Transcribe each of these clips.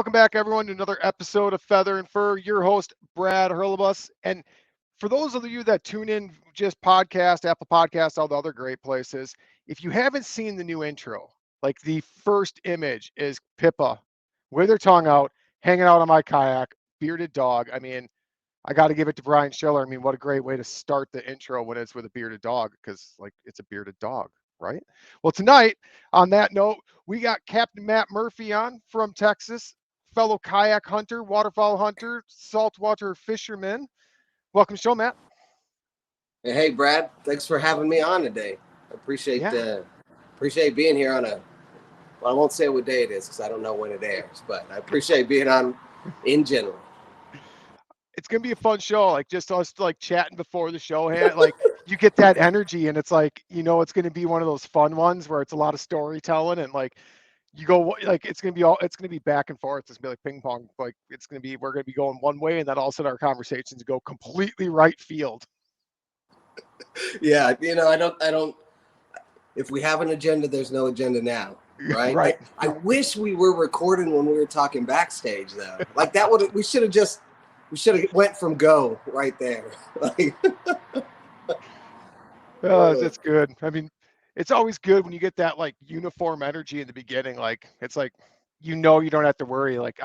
Welcome back, everyone, to another episode of Feather and Fur. Your host, Brad Hurlebaus. And for those of you that tune in just podcast, Apple Podcasts, all the other great places, if you haven't seen the new intro, like the first image is Pippa with her tongue out, hanging out on my kayak, bearded dog. I mean, I got to give it to Brian Schiller. I mean, what a great way to start the intro when it's with a bearded dog, because like it's a bearded dog, right? Well, tonight, on that note, we got Captain Matt Murphy on from Texas, fellow kayak hunter, waterfowl hunter, saltwater fisherman. Welcome to the show, Matt. Hey, Brad. Thanks for having me on today. I appreciate being here on well, I won't say what day it is because I don't know when it airs, but I appreciate being on in general. It's gonna be a fun show, like just us like chatting before the show. Like you get that energy, and it's like it's gonna be one of those fun ones where it's a lot of storytelling, and like you go like it's gonna be back and forth. It's gonna be like ping pong. Like we're gonna be going one way, and then all of a sudden our conversations go completely right field. Yeah, I don't. If we have an agenda, there's no agenda now, right? Right. I wish we were recording when we were talking backstage, though. Like we should have went from go right there. That's good. I mean, it's always good when you get that like uniform energy in the beginning. Like it's like you don't have to worry. Like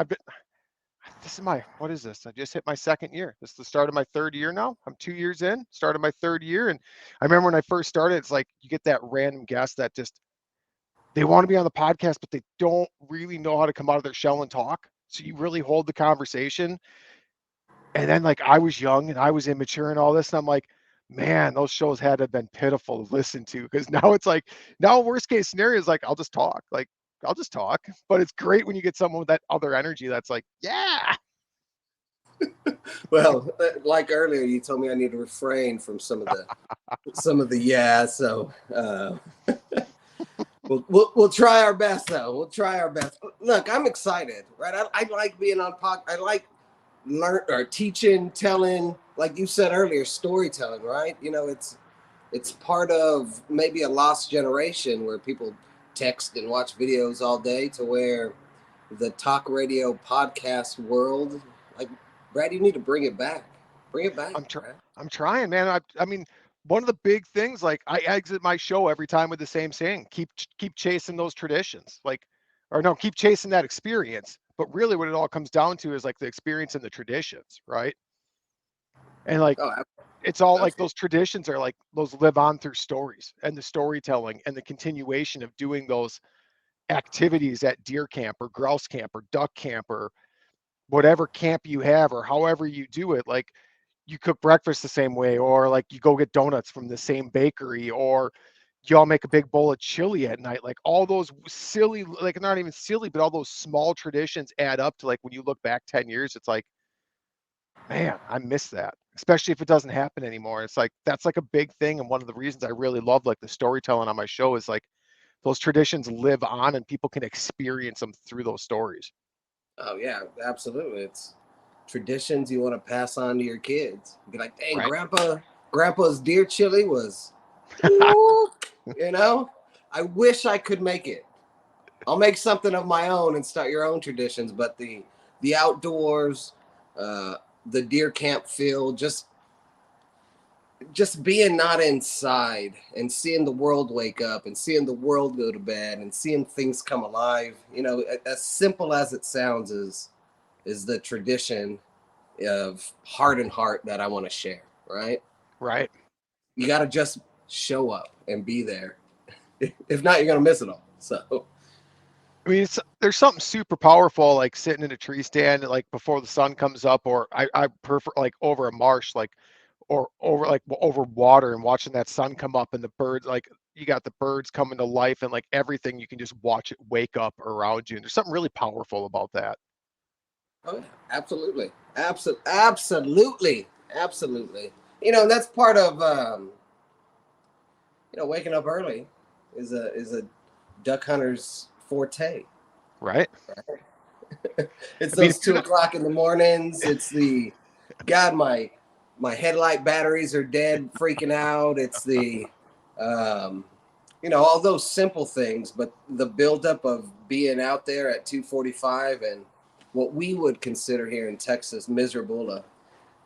what is this? I just hit my second year. This is the start of my third year now. I'm 2 years in, started my third year. And I remember when I first started, it's like you get that random guest that just they want to be on the podcast, but they don't really know how to come out of their shell and talk. So you really hold the conversation. And then like I was young and I was immature and all this. And I'm like, man, those shows had to have been pitiful to listen to, because now it's like worst case scenario is like I'll just talk. But it's great when you get someone with that other energy that's like, yeah. Well, like earlier, you told me I need to refrain from some of the yeah. So we'll try our best, though. We'll try our best. Look, I'm excited, right? I like being on I like teaching, telling, like you said earlier, storytelling, right? It's part of maybe a lost generation where people text and watch videos all day, to where the talk radio podcast world, like, Brad, you need to bring it back. Bring it back. I'm trying, man. I mean, one of the big things, like I exit my show every time with the same saying: keep chasing those traditions, keep chasing that experience. But really, what it all comes down to is like the experience and the traditions, right? And like it's all like those traditions are like those live on through stories and the storytelling and the continuation of doing those activities at deer camp or grouse camp or duck camp or whatever camp you have, or however you do it. Like you cook breakfast the same way, or like you go get donuts from the same bakery, or y'all make a big bowl of chili at night. Like all those silly, like not even silly, but all those small traditions add up to, like, when you look back 10 years, it's like, man, I miss that, especially if it doesn't happen anymore. It's like that's like a big thing, and one of the reasons I really love like the storytelling on my show is like those traditions live on and people can experience them through those stories. Oh yeah, absolutely. It's traditions you want to pass on to your kids. Be like, dang, right. Grandpa's deer chili was I wish I could make it. I'll make something of my own and start your own traditions, but the outdoors, the deer camp feel, just being not inside and seeing the world wake up and seeing the world go to bed and seeing things come alive. As simple as it sounds, is the tradition of heart and heart that I want to share. Right. You got to just show up and be there. If not, you're going to miss it all. So, I mean, there's something super powerful, like sitting in a tree stand, like before the sun comes up, or I prefer like over a marsh, like, or over water, and watching that sun come up and the birds, like you got the birds coming to life and like everything, you can just watch it wake up around you. And there's something really powerful about that. Oh, yeah, absolutely. Absolutely. And that's part of, waking up early is a duck hunter's forte. Right. It's those 2 o'clock in the mornings. It's the, God, my headlight batteries are dead, freaking out. It's the, all those simple things, but the buildup of being out there at 2:45 and what we would consider here in Texas miserable, a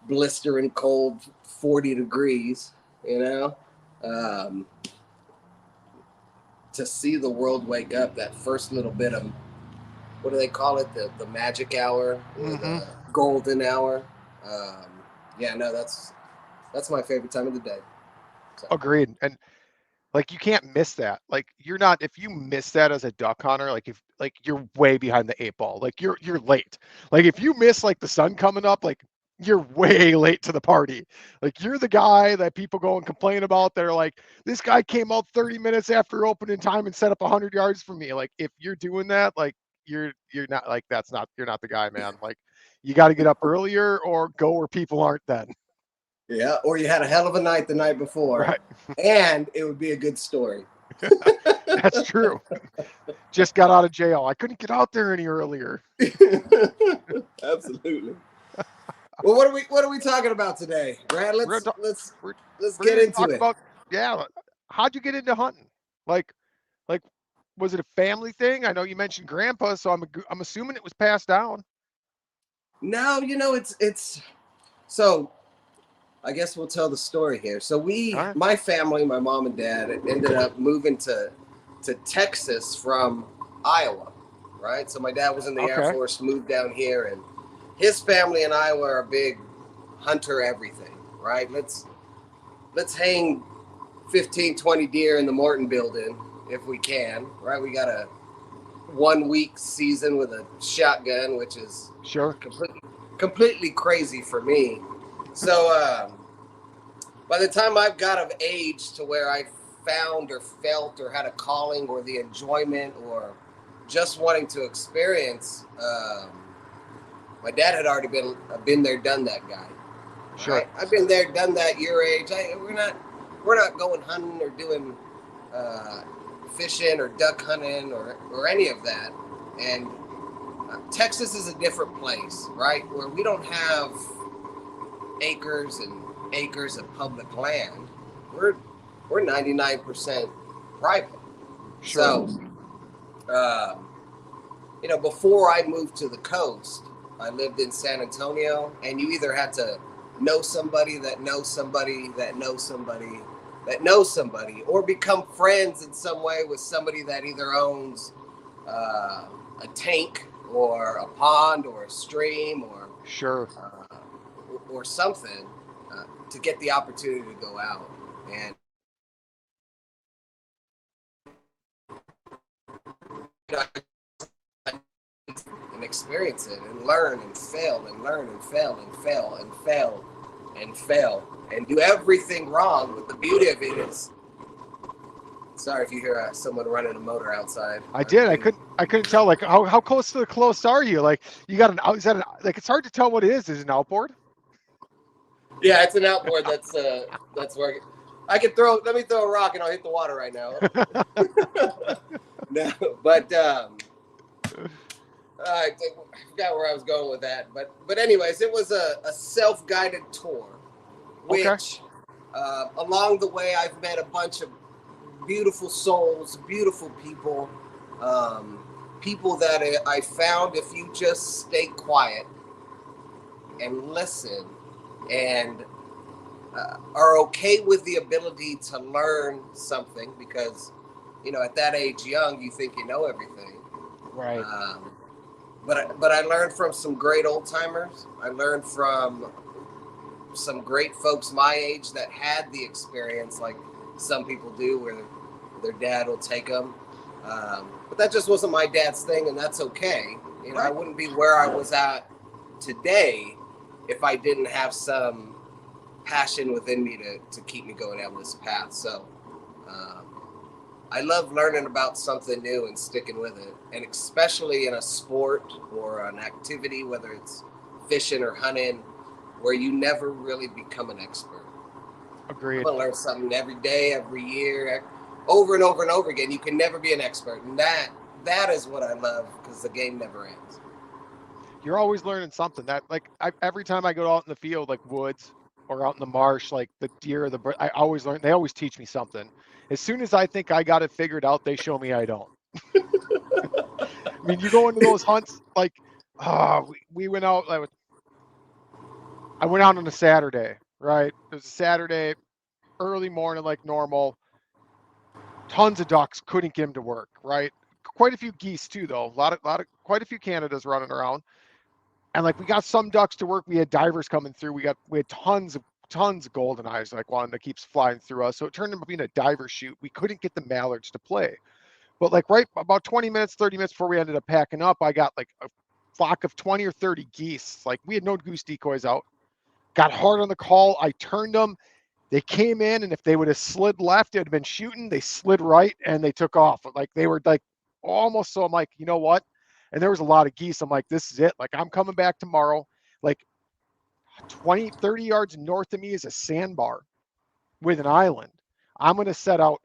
blistering cold 40 degrees, you know, um, to see the world wake up, that first little bit of, what do they call it? The magic hour or Mm-hmm. the golden hour. Um, yeah, no, that's my favorite time of the day. So. Agreed. And like you can't miss that. Like you're not if you miss that as a duck hunter, like if like you're way behind the eight ball. Like you're late. Like if you miss like the sun coming up, like you're way late to the party. Like you're the guy that people go and complain about. They're like, this guy came out 30 minutes after opening time and set up 100 yards for me. Like if you're doing that, like you're not like that's not you're not the guy, man. Like you got to get up earlier or go where people aren't then. Yeah, or you had a hell of a night the night before, Right. and it would be a good story. That's true. Just got out of jail. I couldn't get out there any earlier. Absolutely. Well, what are we talking about today, Brad? We're gonna Let's we're, let's we're get gonna into talk it. about yeah. How'd you get into hunting? Like like was it a family thing? I know you mentioned grandpa, so I'm assuming it was passed down. No, it's so. I guess we'll tell the story here. So All right. my family, my mom and dad, ended up moving to Texas from Iowa, right? So my dad was in the Air Okay. Force, moved down here, and his family in Iowa are big hunter everything, right? Let's hang 15, 20 deer in the Morton building if we can, right? We got a 1 week season with a shotgun, which is Sure. completely crazy for me. So by the time I've got of age to where I found or felt or had a calling or the enjoyment or just wanting to experience, my dad had already been there, done that guy. Sure. Right? I've been there, done that. Your age, we're not going hunting or doing fishing or duck hunting or any of that. And Texas is a different place, right? Where we don't have acres and acres of public land. We're 99% private. Sure. So, before I moved to the coast, I lived in San Antonio, and you either had to know somebody that knows somebody that knows somebody that knows somebody, or become friends in some way with somebody that either owns a tank or a pond or a stream Sure. or something to get the opportunity to go out and experience it and learn and fail and learn and fail and fail and fail and fail and do everything wrong. But the beauty of it is, sorry if you hear someone running a motor outside. I did. I couldn't tell. Like how close to the close are you? Like you got is that like it's hard to tell what it is. Is it an outboard? Yeah, it's an outboard that's working. Let me throw a rock and I'll hit the water right now. No, but I forgot where I was going with that. But anyways, it was a self-guided tour, which along the way I've met a bunch of beautiful souls, beautiful people, people that I found if you just stay quiet and listen and are okay with the ability to learn something, because at that age young you think you know everything, Right. But I learned from some great old timers. I learned from some great folks my age that had the experience like some people do, where their dad will take them, but that just wasn't my dad's thing, and that's okay. Right. I wouldn't be where I was at today if I didn't have some passion within me to keep me going down this path. So I love learning about something new and sticking with it, and especially in a sport or an activity, whether it's fishing or hunting, where you never really become an expert. Agreed. I'm gonna learn something every day, every year, over and over and over again. You can never be an expert, and that is what I love, because the game never ends. You're always learning something. That like every time I go out in the field, like woods or out in the marsh, like the deer or the bird, I always learn. They always teach me something. As soon as I think I got it figured out, they show me I don't. I mean, you go into those hunts, like We went out. I went out on a Saturday, right? It was a Saturday, early morning, like normal. Tons of ducks, couldn't get them to work, right? Quite a few geese too, though. Quite a few Canadas running around. And like we got some ducks to work. We had divers coming through. We had tons of golden eyes, like one that keeps flying through us. So it turned into being a diver shoot. We couldn't get the mallards to play. But like right about 20 minutes, 30 minutes before we ended up packing up, I got like a flock of 20 or 30 geese. Like we had no goose decoys out. Got hard on the call. I turned them. They came in, and if they would have slid left, it would have been shooting. They slid right, and they took off. Like they were like almost. So I'm like, you know what? And there was a lot of geese. I'm like, this is it. Like I'm coming back tomorrow. Like 20, 30 yards north of me is a sandbar with an island. I'm going to set out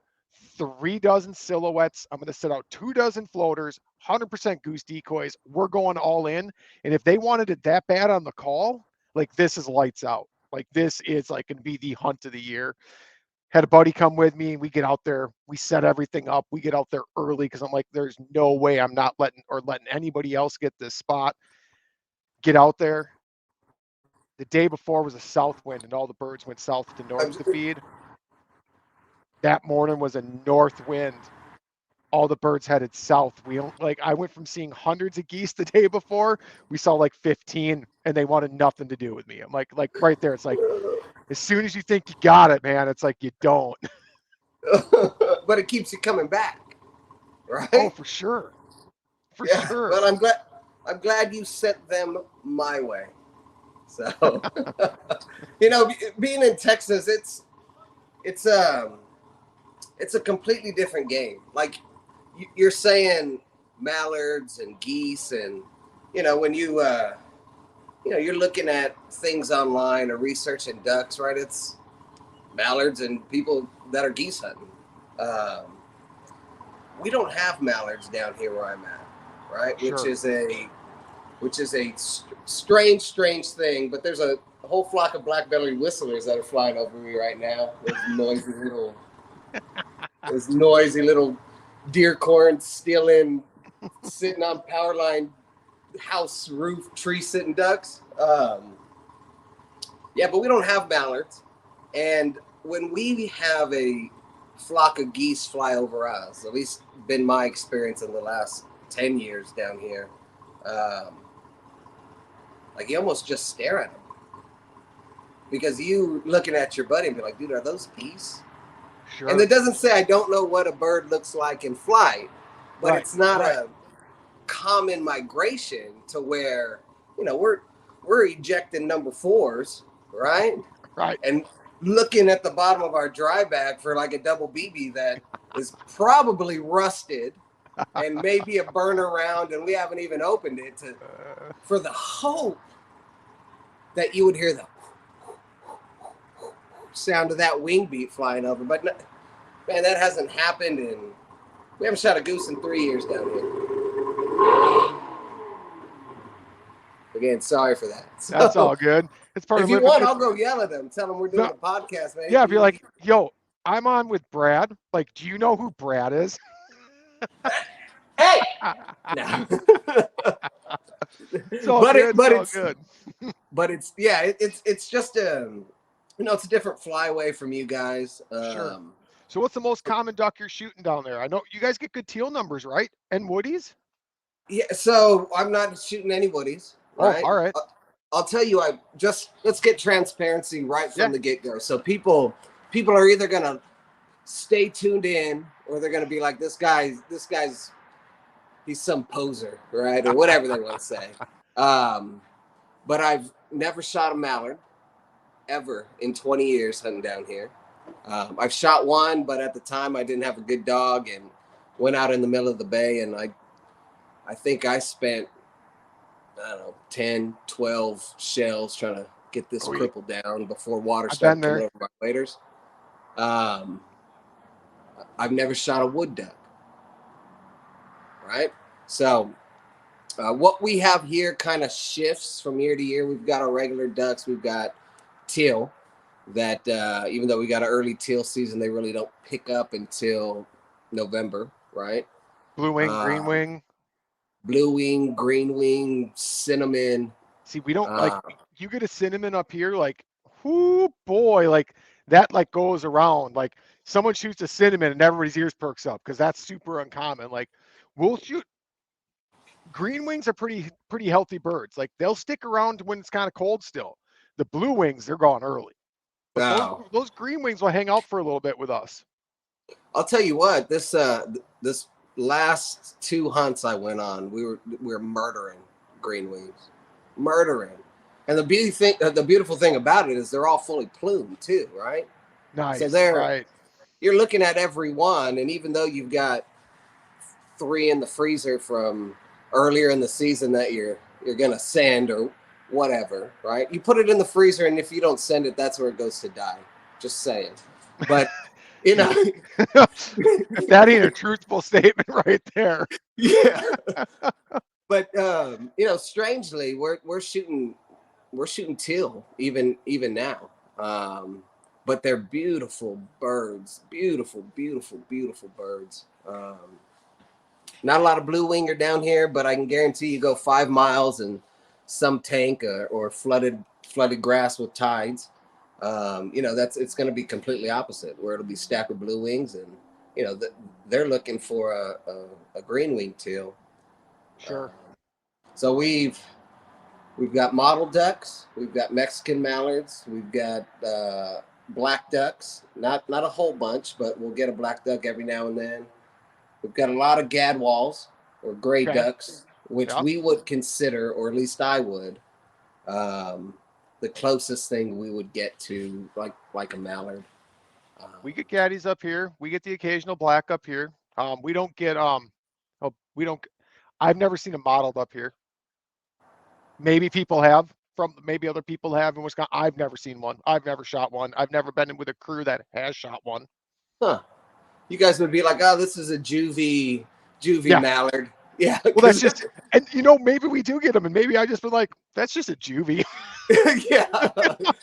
3 dozen silhouettes. I'm going to set out 2 dozen floaters, 100% goose decoys. We're going all in. And if they wanted it that bad on the call, like this is lights out. Like this is like going to be the hunt of the year. Had a buddy come with me, and we get out there. We set everything up. We get out there early because I'm like, there's no way I'm not letting anybody else get this spot. Get out there. The day before was a south wind, and all the birds went south to north to feed. That morning was a north wind. All the birds headed south. I went from seeing hundreds of geese the day before. We saw like 15, and they wanted nothing to do with me. I'm like right there. It's like as soon as you think you got it, man, it's like you don't. But it keeps you coming back, right? Oh, for sure, for Yeah. sure. Well, I'm glad you sent them my way. So, being in Texas, it's a completely different game. Like you're saying, mallards and geese, and when you're looking at things online or researching ducks, right? It's mallards and people that are geese hunting. Um, we don't have mallards down here where I'm at, right? Sure. Which is a strange thing. But there's a whole flock of black-bellied whistlers that are flying over me right now. Those noisy little deer corns sitting on power line house roof tree sitting ducks. Yeah, but we don't have mallards, and when we have a flock of geese fly over us, at least been my experience in the last 10 years down here, like you almost just stare at them because you looking at your buddy and be like, dude, are those geese? Sure. And it doesn't say I don't know what a bird looks like in flight, but it's not a common migration to where we're ejecting number fours, right? Right. And looking at the bottom of our dry bag for like a double BB that is probably rusted and maybe a burner round, and we haven't even opened it for the hope that you would hear the sound of that wing beat flying over. But man, that hasn't happened, and we haven't shot a goose in 3 years down here. Again, sorry for that. So, that's all good. It's part if of you want, I'll go yell at them. Tell them we're doing a podcast, man. Yeah, if you're like, yo, I'm on with Brad. Like, do you know who Brad is? Hey! No. But it's just it's a different flyway from you guys. Sure. So what's the most common duck you're shooting down there? I know you guys get good teal numbers, right? And woodies? Yeah, so I'm not shooting any woodies. Right? Oh, all right. I'll tell you, let's get transparency right from the get-go. So people are either gonna stay tuned in, or they're gonna be like, this guy's he's some poser, right? Or whatever they want to say. But I've never shot a mallard ever in 20 years hunting down here. I've shot one, but at the time I didn't have a good dog and went out in the middle of the bay, and I think I spent, I don't know, 10, 12 shells trying to get this cripple down before water started coming over my waders. I've never shot a wood duck, right? So what we have here kind of shifts from year to year. We've got our regular ducks. We've got teal that even though we got an early teal season, they really don't pick up until November, right? Blue wing, green wing. blue wing, green wing, cinnamon. See, we don't like, you get a cinnamon up here, like, whoo boy, like that like goes around. Like someone shoots a cinnamon and everybody's ears perks up because that's super uncommon. Like we'll shoot green wings are pretty healthy birds. Like they'll stick around when it's kind of cold still. The blue wings, they're gone early. But Oh, those green wings will hang out for a little bit with us. I'll tell you what, this last 2 hunts I went on, we were murdering green wings, murdering. And the beautiful thing about it is they're all fully plumed too, right? So Nice, right? you're looking at every one, and even though you've got 3 in the freezer from earlier in the season that you're gonna send or whatever, right? You put it in the freezer, and if you don't send it, that's where it goes to die. Just saying. But you know, If that ain't a truthful statement right there. yeah. But strangely, we're shooting teal even now. But they're beautiful birds, beautiful, beautiful, beautiful birds. Not a lot of blue winger down here, but I can guarantee you go 5 miles and some tank or flooded grass with tides. It's going to be completely opposite, where it'll be stacked with blue wings, and they're looking for a green wing teal. Sure. So we've got mottled ducks, we've got Mexican mallards, we've got black ducks. Not a whole bunch, but we'll get a black duck every now and then. We've got a lot of gadwalls or gray ducks, which we would consider, or at least I would, the closest thing we would get to like a mallard. We get gaddies up here. We get the occasional black up here. We don't get we don't. I've never seen a mottled up here. Maybe people have, maybe other people have in Wisconsin. I've never seen one. I've never shot one. I've never been in with a crew that has shot one. Huh. You guys would be like, oh, this is a juvie mallard. Yeah. Well, that's just, and maybe we do get them, and maybe I just been like, that's just a juvie. Yeah.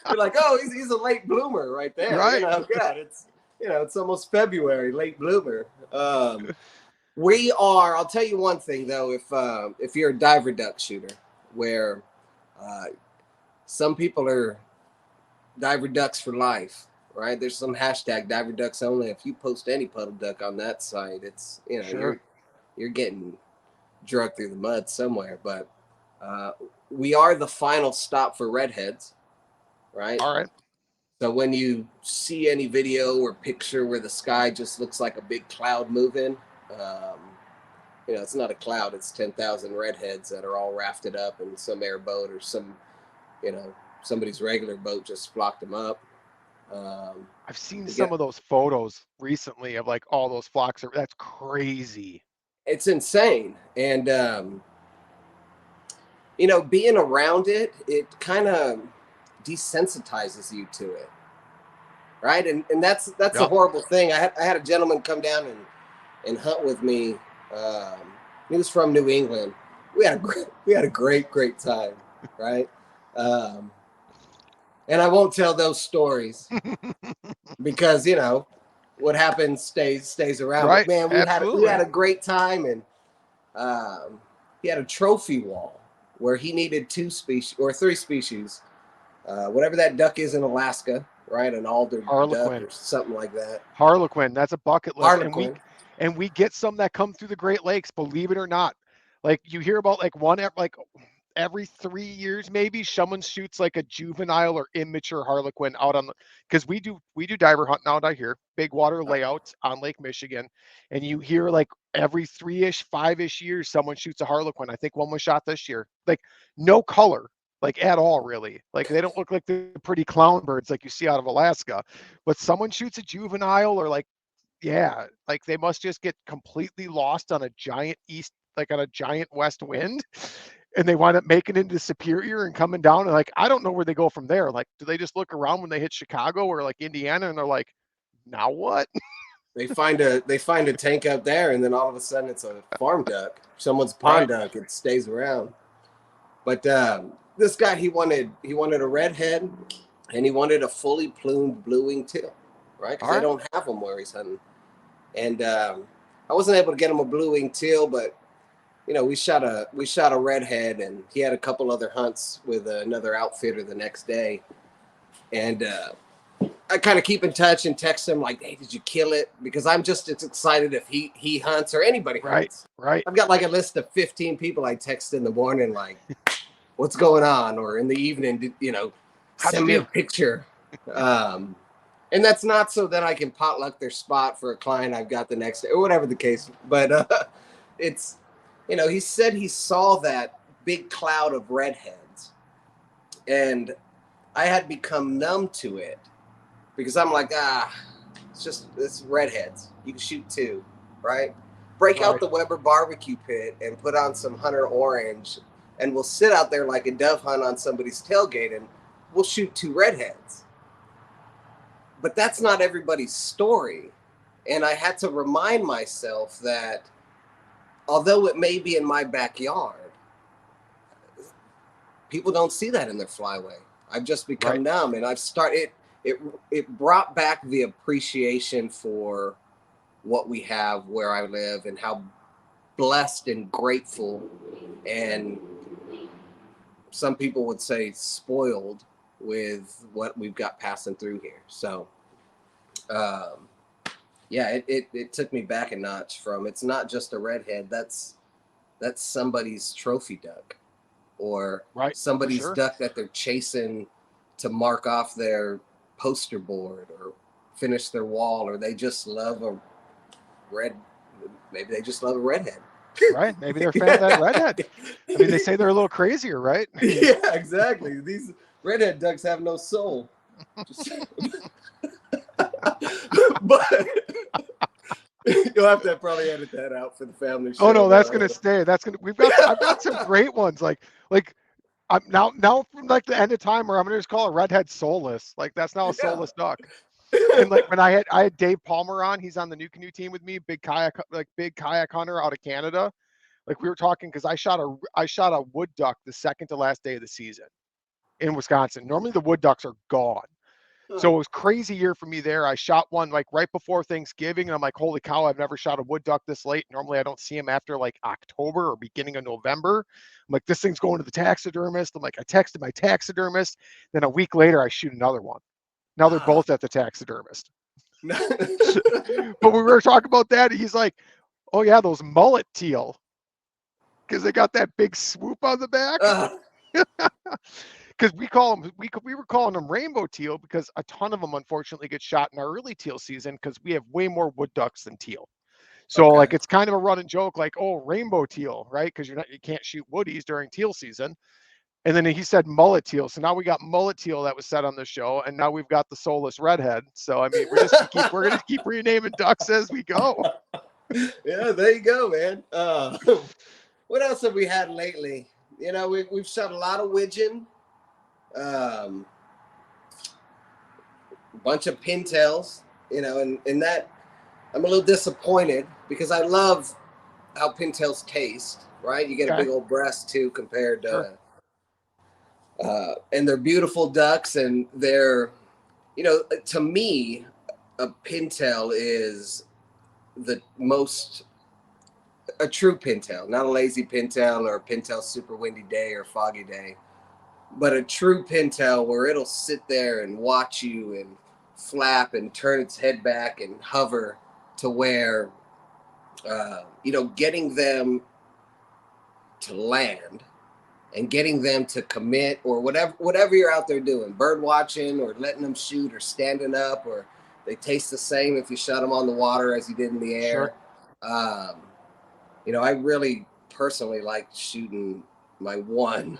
You're like, oh, he's a late bloomer right there. Right. God, it's almost February, late bloomer. We are. I'll tell you one thing though, if you're a diver duck shooter, where some people are diver ducks for life. Right, there's some hashtag diver ducks only. If you post any puddle duck on that site, it's Sure. you're getting drugged through the mud somewhere. But we are the final stop for redheads, right? All right. So when you see any video or picture where the sky just looks like a big cloud moving, it's not a cloud. It's 10,000 redheads that are all rafted up in some airboat or somebody's regular boat just flocked them up. I've seen some of those photos recently of like all those flocks. That's crazy. It's insane. And, being around it kind of desensitizes you to it. Right. And that's a horrible thing. I had a gentleman come down and hunt with me. He was from New England. We had a great time. Right. And I won't tell those stories because what happens stays around. Right. But man, we had a great time, and he had a trophy wall where he needed 2 species or 3 species, whatever that duck is in Alaska, right? An alder duck or something like that. Harlequin. That's a bucket list. Harlequin. And we get some that come through the Great Lakes. Believe it or not, like you hear about like one every 3 years, maybe someone shoots like a juvenile or immature harlequin out on because we do diver hunting out here, big water layouts on Lake Michigan, and you hear like every 3-ish, 5-ish years someone shoots a harlequin. I think one was shot this year. Like no color, like at all, really. Like they don't look like the pretty clown birds like you see out of Alaska, but someone shoots a juvenile or like they must just get completely lost on a giant west wind. And they wind up making it into Superior and coming down, and like I don't know where they go from there. Like, do they just look around when they hit Chicago or like Indiana, and they're like, now what? They find a tank up there, and then all of a sudden it's a farm duck, someone's pond duck. It stays around. But this guy, he wanted a redhead, and he wanted a fully plumed blue-winged teal, right? Because they don't have them where he's hunting. And I wasn't able to get him a blue-winged teal, but we shot a redhead, and he had a couple other hunts with another outfitter the next day, and I kind of keep in touch and text him like, "Hey, did you kill it?" Because I'm just as excited if he hunts or anybody hunts. Right. I've got like a list of 15 people I text in the morning, like, "What's going on?" Or in the evening, How'd send you me a do? picture. And that's not so that I can potluck their spot for a client I've got the next day or whatever the case. But it's, he said he saw that big cloud of redheads, and I had become numb to it because I'm like, it's redheads. You can shoot two, right? Break out Right. the Weber barbecue pit and put on some Hunter Orange, and we'll sit out there like a dove hunt on somebody's tailgate, and we'll shoot two redheads. But that's not everybody's story. And I had to remind myself that although it may be in my backyard, people don't see that in their flyway. I've just become numb, and I've started it brought back the appreciation for what we have where I live and how blessed and grateful, and some people would say spoiled with what we've got passing through here. So yeah, it took me back a notch from, it's not just a redhead, that's somebody's trophy duck, or somebody's duck that they're chasing to mark off their poster board or finish their wall, or they just love maybe they just love a redhead. Right. Maybe they're a fan of that redhead. I mean, they say they're a little crazier, right? Yeah, exactly. These redhead ducks have no soul. But you'll have to probably edit that out for the family show. Oh no, that's gonna stay. I've got some great ones. Like I'm now from like the end of time where I'm gonna just call a redhead soulless. Like that's now a soulless duck. And like when I had Dave Palmer on, he's on the New Canoe team with me, big kayak hunter out of Canada. Like we were talking because I shot a wood duck the second to last day of the season in Wisconsin. Normally the wood ducks are gone. So it was crazy year for me there. I shot one like right before Thanksgiving, and I'm like, holy cow, I've never shot a wood duck this late. Normally I don't see them after like October or beginning of November. I'm like, this thing's going to the taxidermist. I'm like, I texted my taxidermist. Then a week later, I shoot another one. Now they're both at the taxidermist. But we were talking about that. He's like, oh yeah, those mullet teal. Because they got that big swoop on the back. Because we were calling them rainbow teal because a ton of them unfortunately get shot in our early teal season because we have way more wood ducks than teal. So like it's kind of a running joke, like, oh, rainbow teal, right? Because you can't shoot woodies during teal season. And then he said mullet teal. So now we got mullet teal that was set on the show, and now we've got the soulless redhead. So I mean, we're gonna keep renaming ducks as we go. Yeah, there you go, man. What else have we had lately? We've shot a lot of widgeon, a bunch of pintails, and that I'm a little disappointed because I love how pintails taste, right? You get a big old breast too compared to, and they're beautiful ducks, and they're, to me, a pintail is a true pintail, not a lazy pintail or a pintail super windy day or foggy day, but a true pintail where it'll sit there and watch you and flap and turn its head back and hover to where, getting them to land and getting them to commit or whatever you're out there doing, bird watching or letting them shoot or standing up, or they taste the same if you shot them on the water as you did in the air. I really personally like shooting my one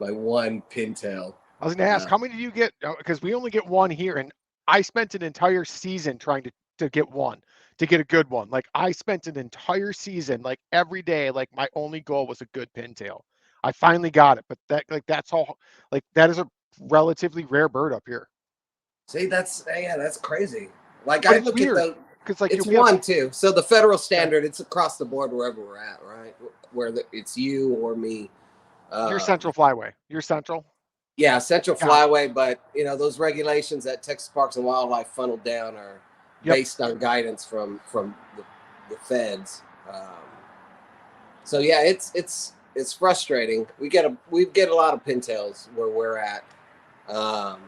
pintail. I was going to ask, how many do you get? Because we only get one here, and I spent an entire season trying to get one, to get a good one. Like I spent an entire season, like every day, like my only goal was a good pintail. I finally got it, but that's all. Like that is a relatively rare bird up here. See, that's crazy. Like but I it's look weird, at because like it's one too. So the federal standard, it's across the board wherever we're at, right? Whether it's you or me. You're Central Flyway. You're Central. Yeah, Central Flyway, but those regulations that Texas Parks and Wildlife funneled down are based on guidance from the feds. So yeah, it's frustrating. We get a lot of pintails where we're at, um,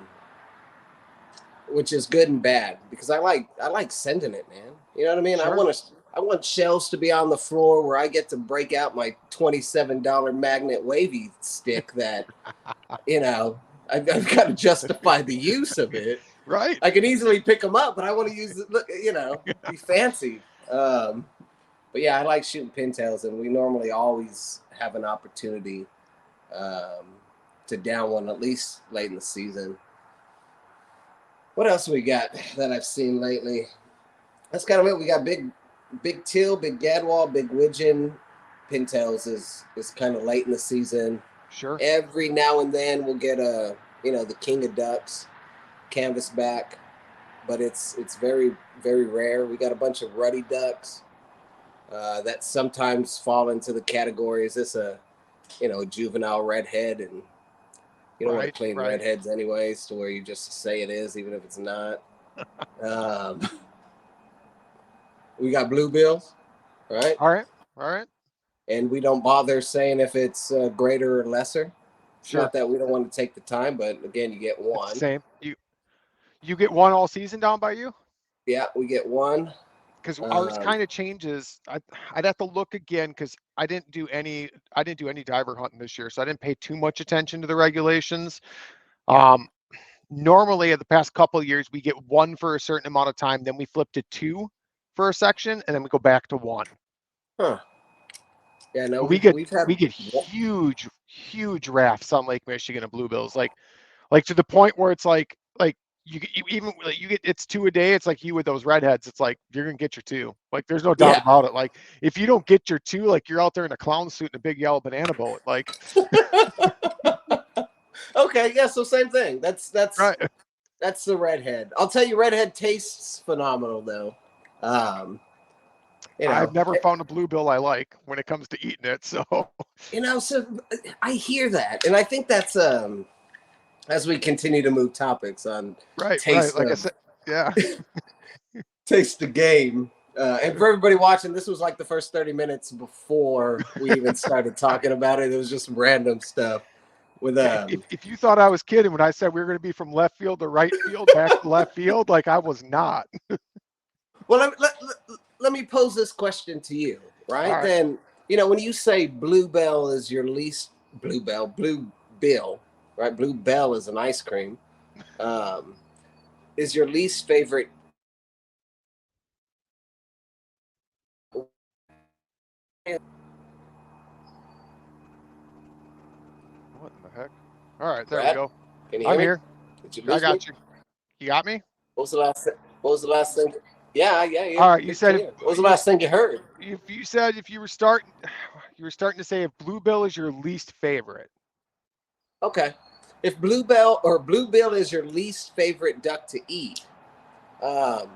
which is good and bad because I like sending it, man. You know what I mean? Sure. I want shells to be on the floor where I get to break out my $27 magnet wavy stick that, you know, I've got to justify the use of it. Right. I can easily pick them up, but I want to use it, look, you know, be fancy. But yeah, I like shooting pintails, and we normally always have an opportunity to down one at least late in the season. What else we got that I've seen lately? That's kind of it. We got big teal, big gadwall, big widgeon. Pintails is kind of late in the season. Sure. Every now and then we'll get the king of ducks, canvasback, but it's very, very rare. We got a bunch of ruddy ducks that sometimes fall into the category. Is this a juvenile redhead? And you don't want to clean redheads anyways, to where you just say it is, even if it's not. We got bluebills, right? All right. And we don't bother saying if it's greater or lesser. It's Sure. not that we don't want to take the time, but again, you get one. Same. You get one all season down by you? Yeah, we get one. Because ours kind of changes. I'd have to look again because I didn't do any diver hunting this year, so I didn't pay too much attention to the regulations. Normally, at the past couple of years, we get one for a certain amount of time, then we flip to two for a section, and then we go back to one. Huh. Yeah, no, we get huge rafts on Lake Michigan of bluebills, like to the point where it's like you get it's two a day. It's like you with those redheads. It's like you're gonna get your two. Like there's no doubt about it. Like if you don't get your two, like you're out there in a clown suit and a big yellow banana boat. Like okay, yeah. So same thing. That's right. That's the redhead. I'll tell you, redhead tastes phenomenal though. I've never found a bluebill I like when it comes to eating it. So so I hear that, and I think that's as we continue to move topics on taste. Like I said, yeah. Taste the game. And for everybody watching, this was like the first 30 minutes before we even started talking about it. It was just random stuff. With if you thought I was kidding when I said we were going to be from left field to right field back to left field, like I was not. Well, let me pose this question to you, right? Then, when you say bluebell is your least bluebill, right? Bluebell is an ice cream. Is your least favorite? What in the heck? All right, there Brad, we go. Can you hear I'm me? here. I got you. You got me? What was the last thing? Yeah. All right, you said. What was the last thing you heard? You said if you were starting to say if bluebill is your least favorite. Okay. If bluebill is your least favorite duck to eat, why?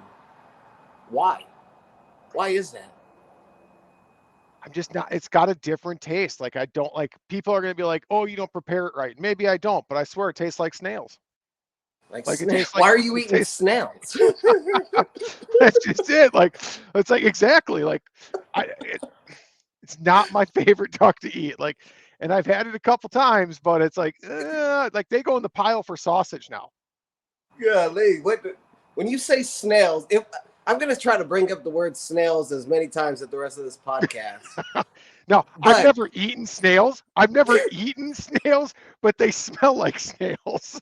Why is that? I'm just not. It's got a different taste. Like I don't like. People are gonna be like, "Oh, you don't prepare it right." Maybe I don't, but I swear it tastes like snails. Like it tastes. Why are you eating snails? That's just it. Like it's like exactly like it's not my favorite duck to eat. Like, and I've had it a couple times, but it's like they go in the pile for sausage now. Yeah, when you say snails, I'm going to try to bring up the word snails as many times as the rest of this podcast. No, I've never eaten snails. But they smell like snails.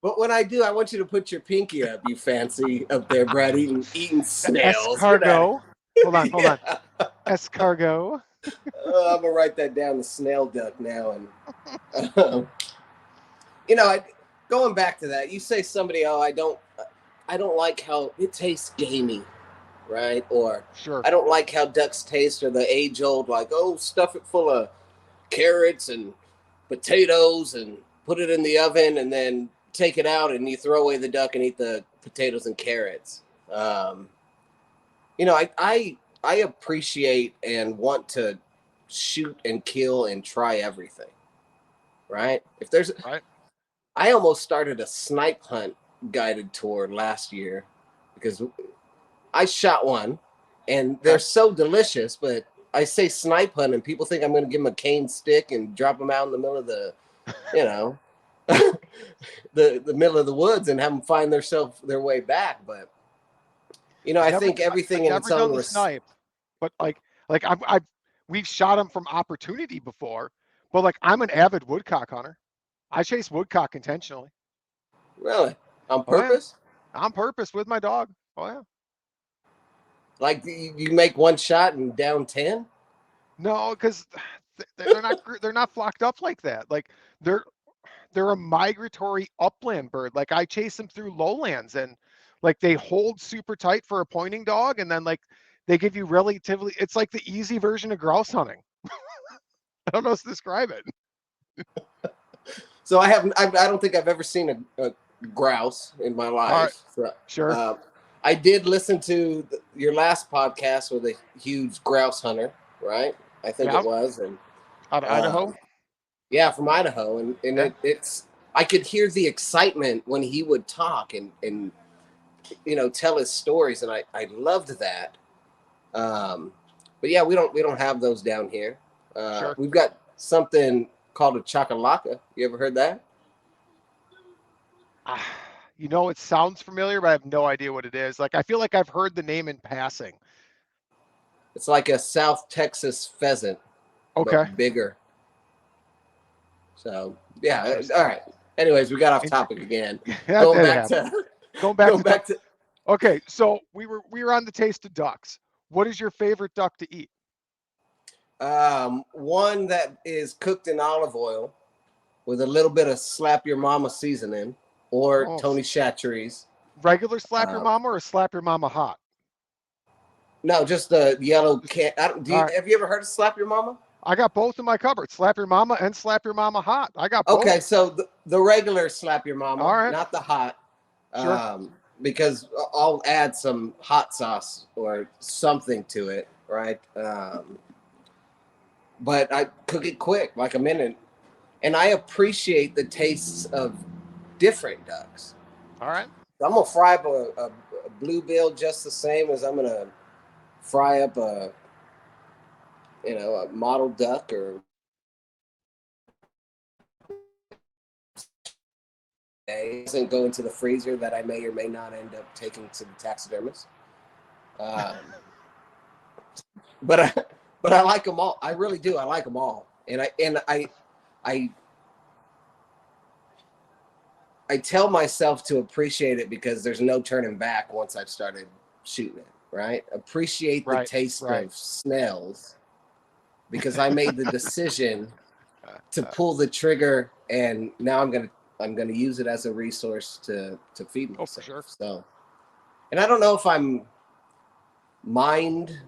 But when I do, I want you to put your pinky up, you fancy up there, Brad, eating snails. Escargot. Hold on. Escargot. I'm going to write that down, the snail duck now. And, going back to that, you say somebody, I don't like how it tastes gamey, right? Or sure. I don't like how ducks taste, or the age-old, like, stuff it full of carrots and potatoes and put it in the oven and then take it out and you throw away the duck and eat the potatoes and carrots. I appreciate and want to shoot and kill and try everything, right? I almost started a snipe hunt guided tour last year because I shot one and they're so delicious, but I say snipe hunt, and people think I'm going to give them a cane stick and drop them out in the middle of the, you know, the middle of the woods and have them find their way back. But I think everything I've in its never done own the snipe, but like we've shot them from opportunity before, but like I'm an avid woodcock hunter. I chase woodcock intentionally. Really, on Oh yeah, purpose. on purpose with my dog. Oh yeah. Like you make one shot and down 10. No, because they're not flocked up like that. Like they're they're a migratory upland bird. Like I chase them through lowlands and like they hold super tight for a pointing dog, and then like they give you relatively. It's like the easy version of grouse hunting. I don't know how to describe it. So I don't think I've ever seen a grouse in my All right, life. So, sure. I did listen to your last podcast with a huge grouse hunter, right? I think Yeah, it was, and out of Idaho. yeah, from Idaho, and Yeah. it's I could hear the excitement when he would talk and tell his stories, and I loved that. But yeah, we don't have those down here. Sure. We've got something called a chakalaka. You ever heard that? It sounds familiar, but I have no idea what it is. Like I feel like I've heard the name in passing. It's like a South Texas pheasant, Okay. but bigger. So yeah, all right. Anyways, we got off topic again. That Going back happened. to Going back going to back to Okay, so we were on the taste of ducks. What is your favorite duck to eat? one that is cooked in olive oil with a little bit of slap your mama seasoning or Oh, Tony Chachere's. regular slap your Uh, mama or slap your mama hot? no, just the yellow can. All right. Have you ever heard of slap your mama? I got both in my cupboard. Slap your mama and slap your mama hot. I got Okay, both. so the regular slap your All mama, right. not the hot. Sure. Because I'll add some hot sauce or something to it, right? But I cook it quick, like a minute, and I appreciate the tastes of different ducks. All right. So I'm gonna fry up a bluebill just the same as I'm gonna fry up a model duck or doesn't go into the freezer that I may or may not end up taking to the taxidermist. Um, but I like them all. I really do. I like them all, and I tell myself to appreciate it because there's no turning back once I've started shooting it. Right? Appreciate the taste of snails because I made the decision to pull the trigger, and now I'm gonna use it as a resource to feed myself. Oh, for sure. So, and I don't know if I'm mind,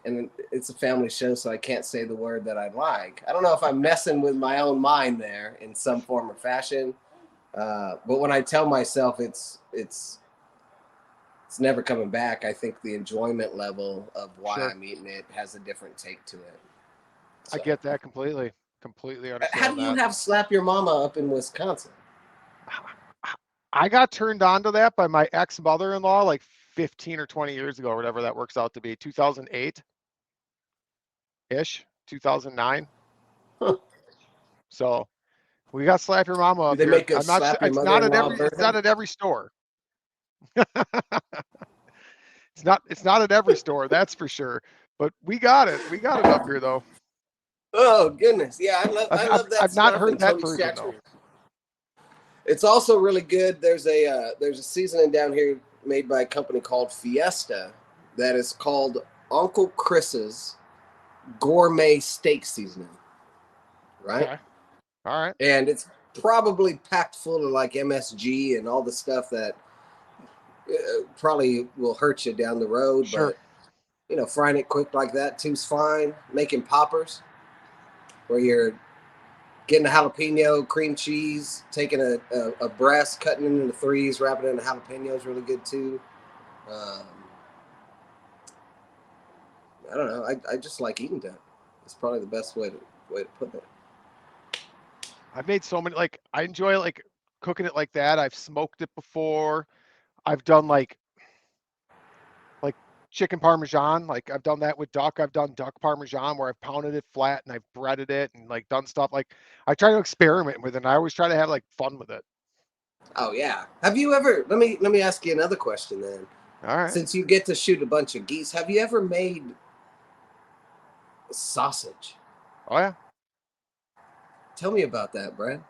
and it's a family show, so I can't say the word that I like. I don't know if I'm messing with my own mind there in some form or fashion. But when I tell myself it's never coming back, I think the enjoyment level of why I'm eating it has a different take to it. So, I get that completely. Completely understand. How do you have slap your mama up in Wisconsin? I got turned on to that by my ex-mother-in-law like 15 or 20 years ago, or whatever that works out to be, 2008 ish, 2009. Huh. So we got slap your mama up Do they here. make a I'm not sure. slap your It's not at mother-in-law it's not at every store. It's not at every store, that's for sure. But we got it. We got it up here though. Oh goodness, yeah, I love that. I've not heard that version though. It's also really good. There's a seasoning down here made by a company called Fiesta that is called Uncle Chris's Gourmet Steak Seasoning. Right? Okay. All right. And it's probably packed full of like MSG and all the stuff that probably will hurt you down the road. Sure. But frying it quick like that too's fine. Making poppers where you're getting a jalapeno, cream cheese, taking a breast, cutting it into threes, wrapping it in a jalapeno is really good too. I don't know. I just like eating that. It's probably the best way to put it. I've made so many, like I enjoy like cooking it like that. I've smoked it before. I've done like chicken parmesan. Like I've done that with duck. I've done duck parmesan where I've pounded it flat and I've breaded it and like done stuff. Like I try to experiment with it. And I always try to have like fun with it. Oh yeah. Have you ever? Let me ask you another question then. All right. Since you get to shoot a bunch of geese, have you ever made sausage? Oh yeah. Tell me about that, Brad.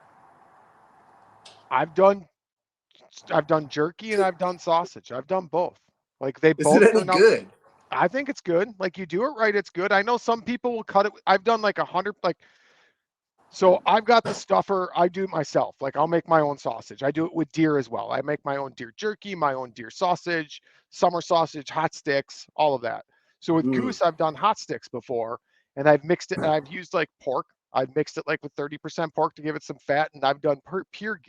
I've done I've done jerky and I've done sausage. I've done both. Like they Is it both any turn out. good? I think it's good. Like you do it right, it's good. I know some people will cut it. I've done like 100. Like so, I've got the stuffer. I do it myself. Like I'll make my own sausage. I do it with deer as well. I make my own deer jerky, my own deer sausage, summer sausage, hot sticks, all of that. So with Mm. goose, I've done hot sticks before, and I've mixed it. And I've used like pork. I've mixed it like with 30% pork to give it some fat, and I've done pure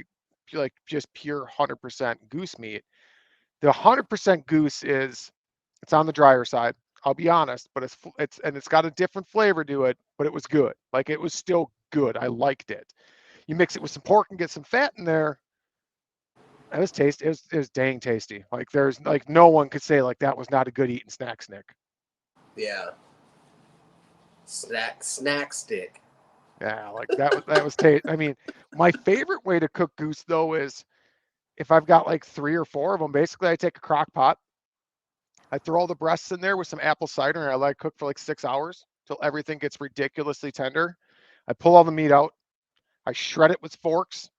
like just pure 100% goose meat. The 100% goose is it's on the drier side. I'll be honest, but it's got a different flavor to it, but it was good. Like it was still good. I liked it. You mix it with some pork and get some fat in there. It was tasty. It was dang tasty. Like there's like no one could say like that was not a good eating snack, Nick. Yeah. Snack stick. Yeah, like that was taste. I mean, my favorite way to cook goose though is if I've got like 3 or 4 of them. Basically, I take a crock pot. I throw all the breasts in there with some apple cider, and I let it cook for like 6 hours till everything gets ridiculously tender. I pull all the meat out. I shred it with forks.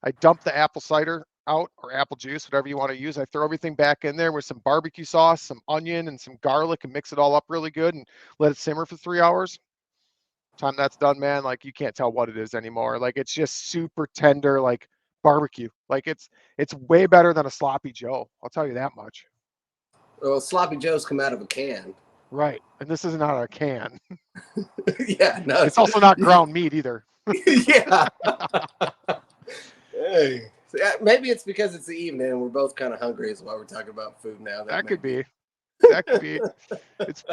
I dump the apple cider out or apple juice, whatever you want to use. I throw everything back in there with some barbecue sauce, some onion, and some garlic and mix it all up really good and let it simmer for 3 hours. Time that's done, man, like you can't tell what it is anymore. Like it's just super tender, like barbecue. Like it's way better than a sloppy Joe. I'll tell you that much. Well, sloppy joes come out of a can. Right. And this isn't out of a can. Yeah, no. It's also not ground meat either. Yeah. Hey. Maybe it's because it's the evening and we're both kind of hungry is why we're talking about food now. That could Be. be. That could be. It's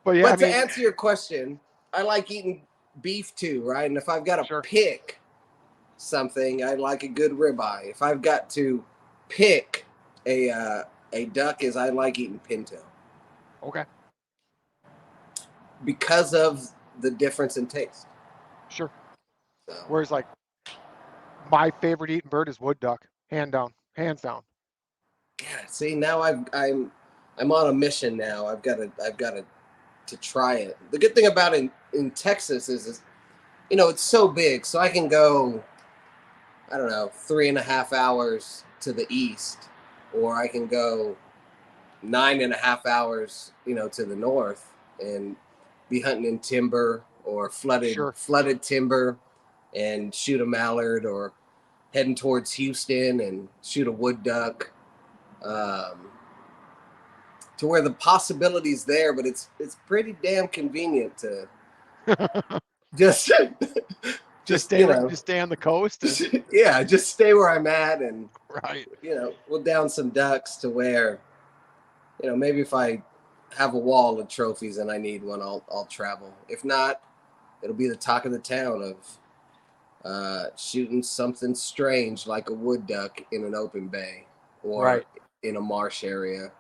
but yeah, I But to mean, answer your question, I like eating beef too, right? And if I've got to sure. pick something, I like a good ribeye. If I've got to pick a duck, is I like eating pinto Okay. because of the difference in taste. Sure. So, Whereas like my favorite eating bird is wood duck. Hands down. yeah. See, now I'm on a mission now. I've got to try it. The good thing about in Texas is it's so big, so I can go, I don't know, 3.5 hours to the east, or I can go 9.5 hours, to the north and be hunting in timber or Sure. flooded timber and shoot a mallard, or heading towards Houston and shoot a wood duck. Um, to where the possibilities there, but it's pretty damn convenient to just just just stay on the coast and yeah, just stay where I'm at, and right. we'll down some ducks to where maybe if I have a wall of trophies and I need one, I'll travel. If not, it'll be the talk of the town of shooting something strange like a wood duck in an open bay or Right. in a marsh area.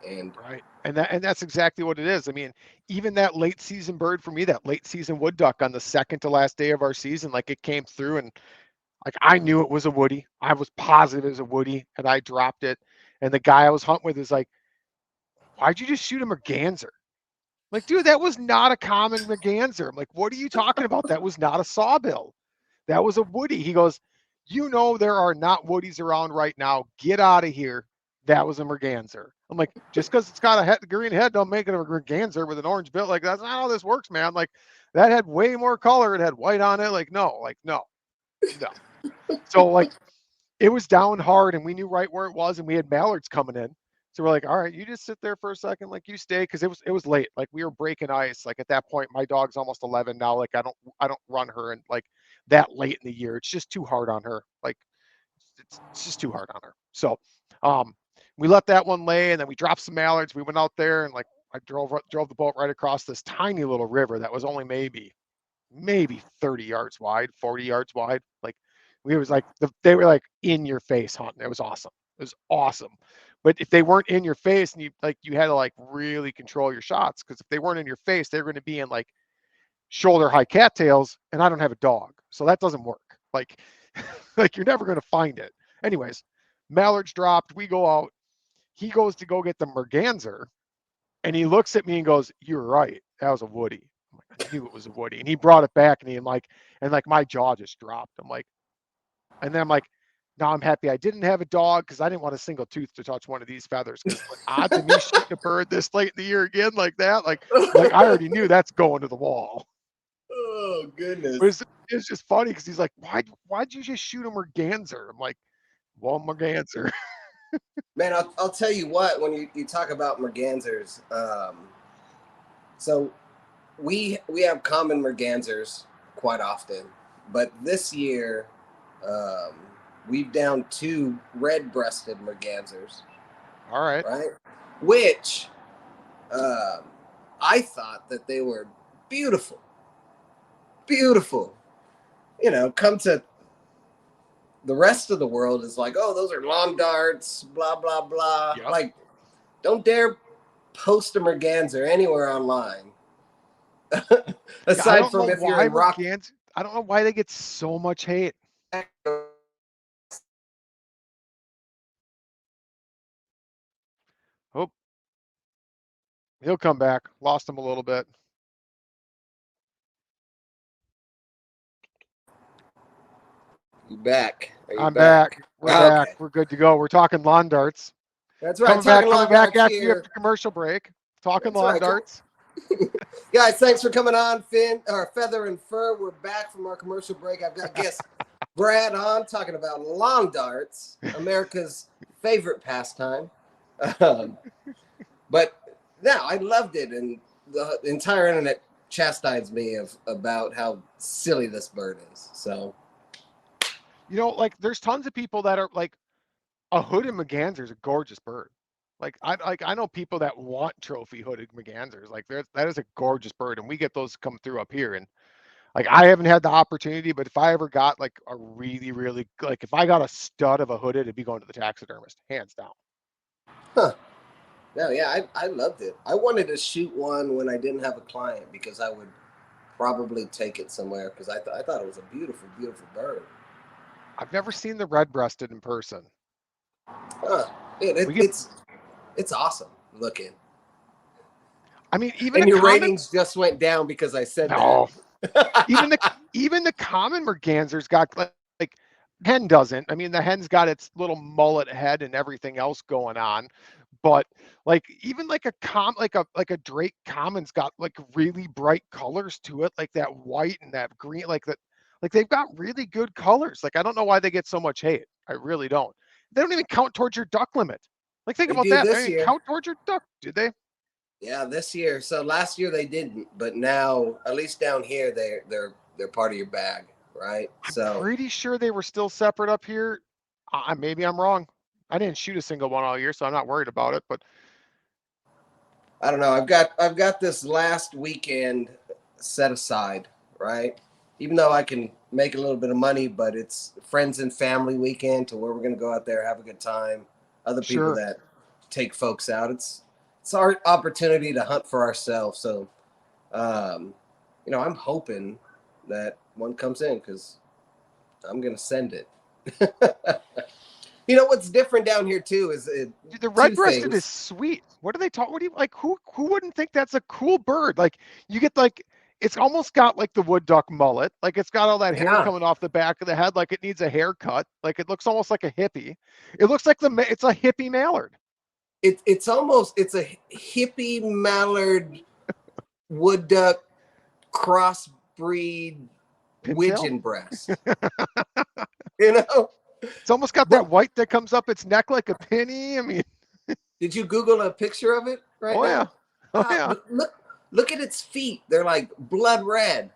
And Right. And that's exactly what it is. I mean, even that late season bird for me, that late season wood duck on the second to last day of our season, like it came through and like I knew it was a woody. I was positive it was a woody and I dropped it. And the guy I was hunting with is like, why'd you just shoot a merganser? I'm like, dude, that was not a common merganser. I'm like, what are you talking about? That was not a sawbill. That was a woody. He goes, there are not woodies around right now. Get out of here. That was a merganser. I'm like, just because it's got a green head, don't make it a merganser with an orange bill. Like, that's not how this works, man. Like, that had way more color. It had white on it. Like, no. No. So, like, it was down hard and we knew right where it was and we had mallards coming in. So we're like, all right, you just sit there for a second, like you stay, because it was late. Like we were breaking ice. Like at that point, my dog's almost 11 now. Like I don't run her and like that late in the year. It's just too hard on her. Like it's just too hard on her. So um we let that one lay and then we dropped some mallards. We went out there and like I drove the boat right across this tiny little river that was only maybe 30 yards wide, 40 yards wide. Like we was like they were like in your face hunting. It was awesome. It was awesome. But if they weren't in your face and you had to like really control your shots, because if they weren't in your face, they're going to be in like shoulder high cattails, and I don't have a dog, so that doesn't work. Like, like you're never going to find it. Anyways, mallards dropped. We go out. He goes to go get the merganser, and he looks at me and goes, "You're right. That was a woody." I'm like, I knew it was a woody. And he brought it back, and like my jaw just dropped. I'm like, and then I'm like, now I'm happy I didn't have a dog because I didn't want a single tooth to touch one of these feathers. Because odds of me shooting a bird this late in the year again like that, like I already knew that's going to the wall. Oh goodness. But it's just funny because he's like, why'd you just shoot a merganser? I'm like, well, merganser. Man, I'll tell you what, when you talk about mergansers, so we have common mergansers quite often, but this year um, we've downed 2 red-breasted mergansers, All right. right? Which I thought that they were beautiful, beautiful. You know, come to the rest of the world is like, oh, those are long darts, blah blah blah. Yep. Like, don't dare post a merganser anywhere online. Aside from if you're in rock. I don't know why they get so much hate. Oh, he'll come back. Lost him a little bit. You back? Are you I'm back. We're back. Okay. We're good to go. We're talking lawn darts. That's right. Coming back after commercial break. Talking That's lawn right. darts. Guys, thanks for coming on, Feather and Fur. We're back from our commercial break. I've got guest Brad on talking about lawn darts, America's favorite pastime. But no, I loved it, and the entire internet chastised me about how silly this bird is. So, You know, like there's tons of people that are like, a hooded merganser is a gorgeous bird. I know people that want trophy hooded mergansers. Like that is a gorgeous bird, and we get those come through up here. And like I haven't had the opportunity, but if I ever got like a really, really like if I got a stud of a hooded, it'd be going to the taxidermist, hands down. huh. No, yeah, I loved it. I wanted to shoot one when I didn't have a client because I would probably take it somewhere because I thought it was a beautiful, beautiful bird. I've never seen the red-breasted in person. Huh. It's awesome looking. I mean, even and the your common, ratings just went down because I said no, that. even the common merganser's got like hen doesn't. I mean, the hen's got its little mullet head and everything else going on, but like even like a Drake common's got like really bright colors to it, like that white and that green, like that. Like they've got really good colors. Like I don't know why they get so much hate. I really don't. They don't even count towards your duck limit. Like think They about do that. They this don't even year. count towards your duck, did they? Yeah, this year. So last year they didn't, but now at least down here they're part of your bag, right? I'm So pretty sure they were still separate up here. Maybe I'm wrong. I didn't shoot a single one all year, so I'm not worried about it. But I don't know. I've got this last weekend set aside, right? Even though I can make a little bit of money, but it's friends and family weekend to where we're gonna go out there, have a good time. Other people sure. that take folks out. It's our opportunity to hunt for ourselves. So um, I'm hoping that one comes in because I'm gonna send it. What's different down here too is Dude, the 2 red-breasted is things. sweet. What do they talk? What do you like? Who wouldn't think that's a cool bird? Like you get like it's almost got like the wood duck mullet. Like it's got all that hair Yeah, coming off the back of the head. Like it needs a haircut. Like it looks almost like a hippie. It looks like it's a hippie mallard. it's a hippie mallard wood duck crossbreed Pintail. widgeon breast. You know, It's almost got but that white that comes up its neck like a penny. I mean, did you Google a picture of it right oh yeah, now? oh yeah. Look at its feet. They're like blood red.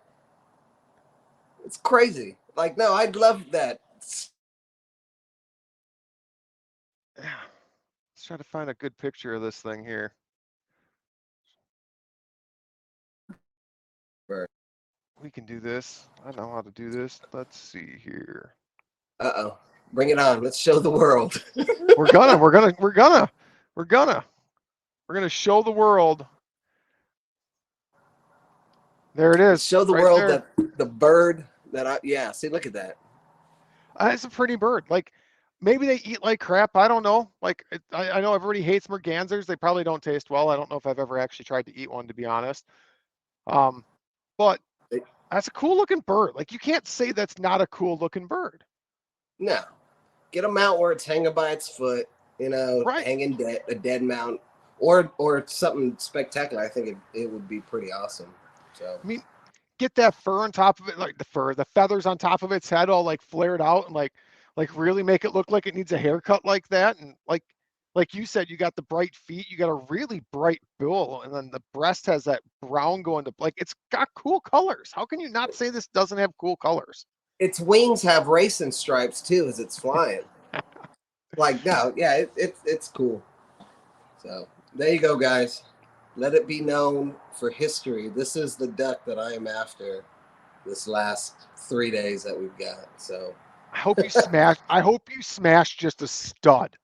It's crazy. Like, no, I'd love that. Let's try to find a good picture of this thing here. We can do this. I know how to do this. Let's see here. Uh-oh. Bring it on. Let's show the world. We're gonna show the world. There it Let's is, show the right world there. that the bird yeah, see, look at that. It's a pretty bird. Like maybe they eat like crap. I don't know. Like I know everybody hates mergansers. They probably don't taste well. I don't know if I've ever actually tried to eat one, to be honest. But that's a cool looking bird. Like you can't say that's not a cool looking bird. No. Get a mount where it's hanging by its foot, Right. hanging dead, a dead mount, or something spectacular. I think it would be pretty awesome. So I mean, get that fur on top of it, like the feathers on top of its head all like flared out and like really make it look like it needs a haircut like that. And like you said, you got the bright feet, you got a really bright bill, and then the breast has that brown going to like it's got cool colors. How can you not say this doesn't have cool colors? its wings have racing stripes too as it's flying. Like no, yeah, it's cool. So there you go, guys. Let it be known for history. This is the duck that I am after this last 3 days that we've got. So I hope you smash just a stud.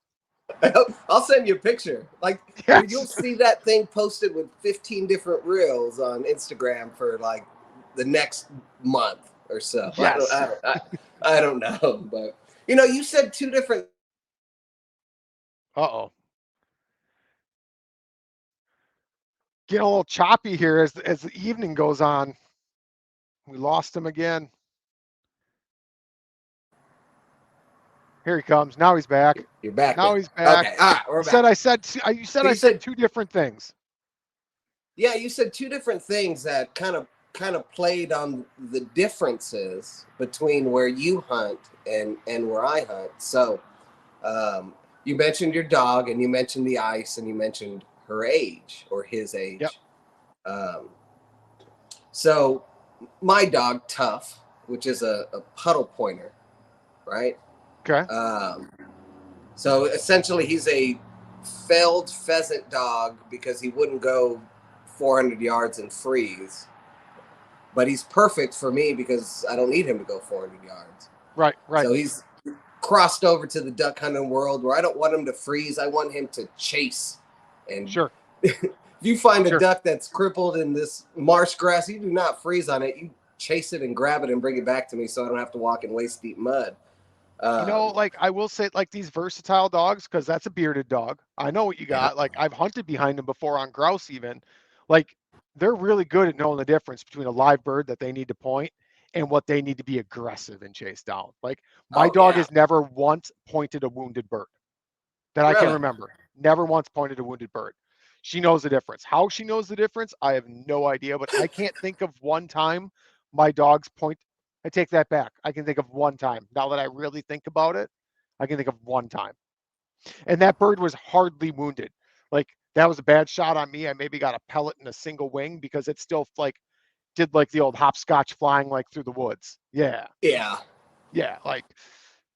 I'll send you a picture. Like Yes. you'll see that thing posted with 15 different reels on Instagram for like the next month or so. Yes. I don't know, but you said two different. Uh-oh. Getting a little choppy here as the evening goes on. We lost him again. Here he comes. Now he's back. You're back. Now There. he's back. Okay. All right. We're back. You said I said two different things. Yeah, you said two different things that kind of played on the differences between where you hunt and where I hunt. So, you mentioned your dog, and you mentioned the ice, and you mentioned her age or his age. Yep. So, my dog Tough, which is a puddle pointer, right? Okay. So essentially, he's a failed pheasant dog because he wouldn't go 400 yards and freeze. But he's perfect for me because I don't need him to go 400 yards. Right. So he's crossed over to the duck hunting world where I don't want him to freeze. I want him to chase. And Sure. if you find a duck that's crippled in this marsh grass, you do not freeze on it. You chase it and grab it and bring it back to me so I don't have to walk in waist deep mud. Like I will say, like these versatile dogs, because that's a bearded dog. I know what you got. Yeah. Like I've hunted behind them before on grouse, even. Like they're really good at knowing the difference between a live bird that they need to point and what they need to be aggressive and chase down. Like my dog has never once pointed a wounded bird that I can remember. Never once pointed a wounded bird. She knows the difference. How she knows the difference, I have no idea. But I can't think of one time my dog's point. I take that back. I can think of one time. Now that I really think about it, I can think of one time. And that bird was hardly wounded. Like that was a bad shot on me. I maybe got a pellet in a single wing because it still like did like the old hopscotch flying like through the woods. Yeah. Yeah. Yeah. Like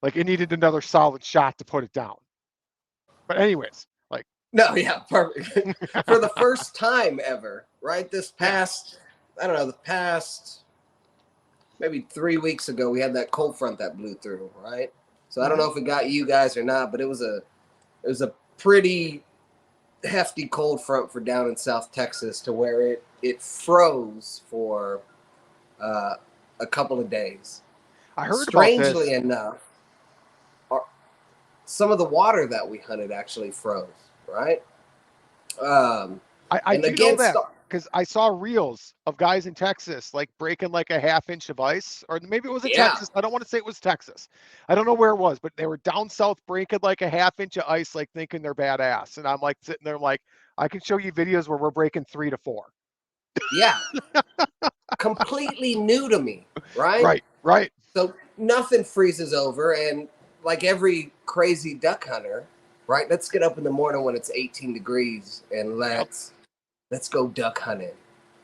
it needed another solid shot to put it down. But anyways, like no, yeah, perfect. For the first time ever, right? This past, I don't know, the past maybe 3 weeks ago, we had that cold front that blew through, right? So I don't know if it got you guys or not, but it was a pretty hefty cold front for down in South Texas to where it froze for a couple of days. I heard about this. Strangely enough, some of the water that we hunted actually froze, right? I do know that because I saw reels of guys in Texas like breaking like a half-inch of ice, or maybe it was in Texas. I don't want to say it was Texas. I don't know where it was, but they were down south breaking like a half-inch of ice, like thinking they're badass. And I'm like sitting there like, I can show you videos where we're breaking 3 to 4. Yeah. Completely new to me, right? Right. So nothing freezes over, and like every crazy duck hunter, right? Let's get up in the morning when it's 18 degrees and let's go duck hunting.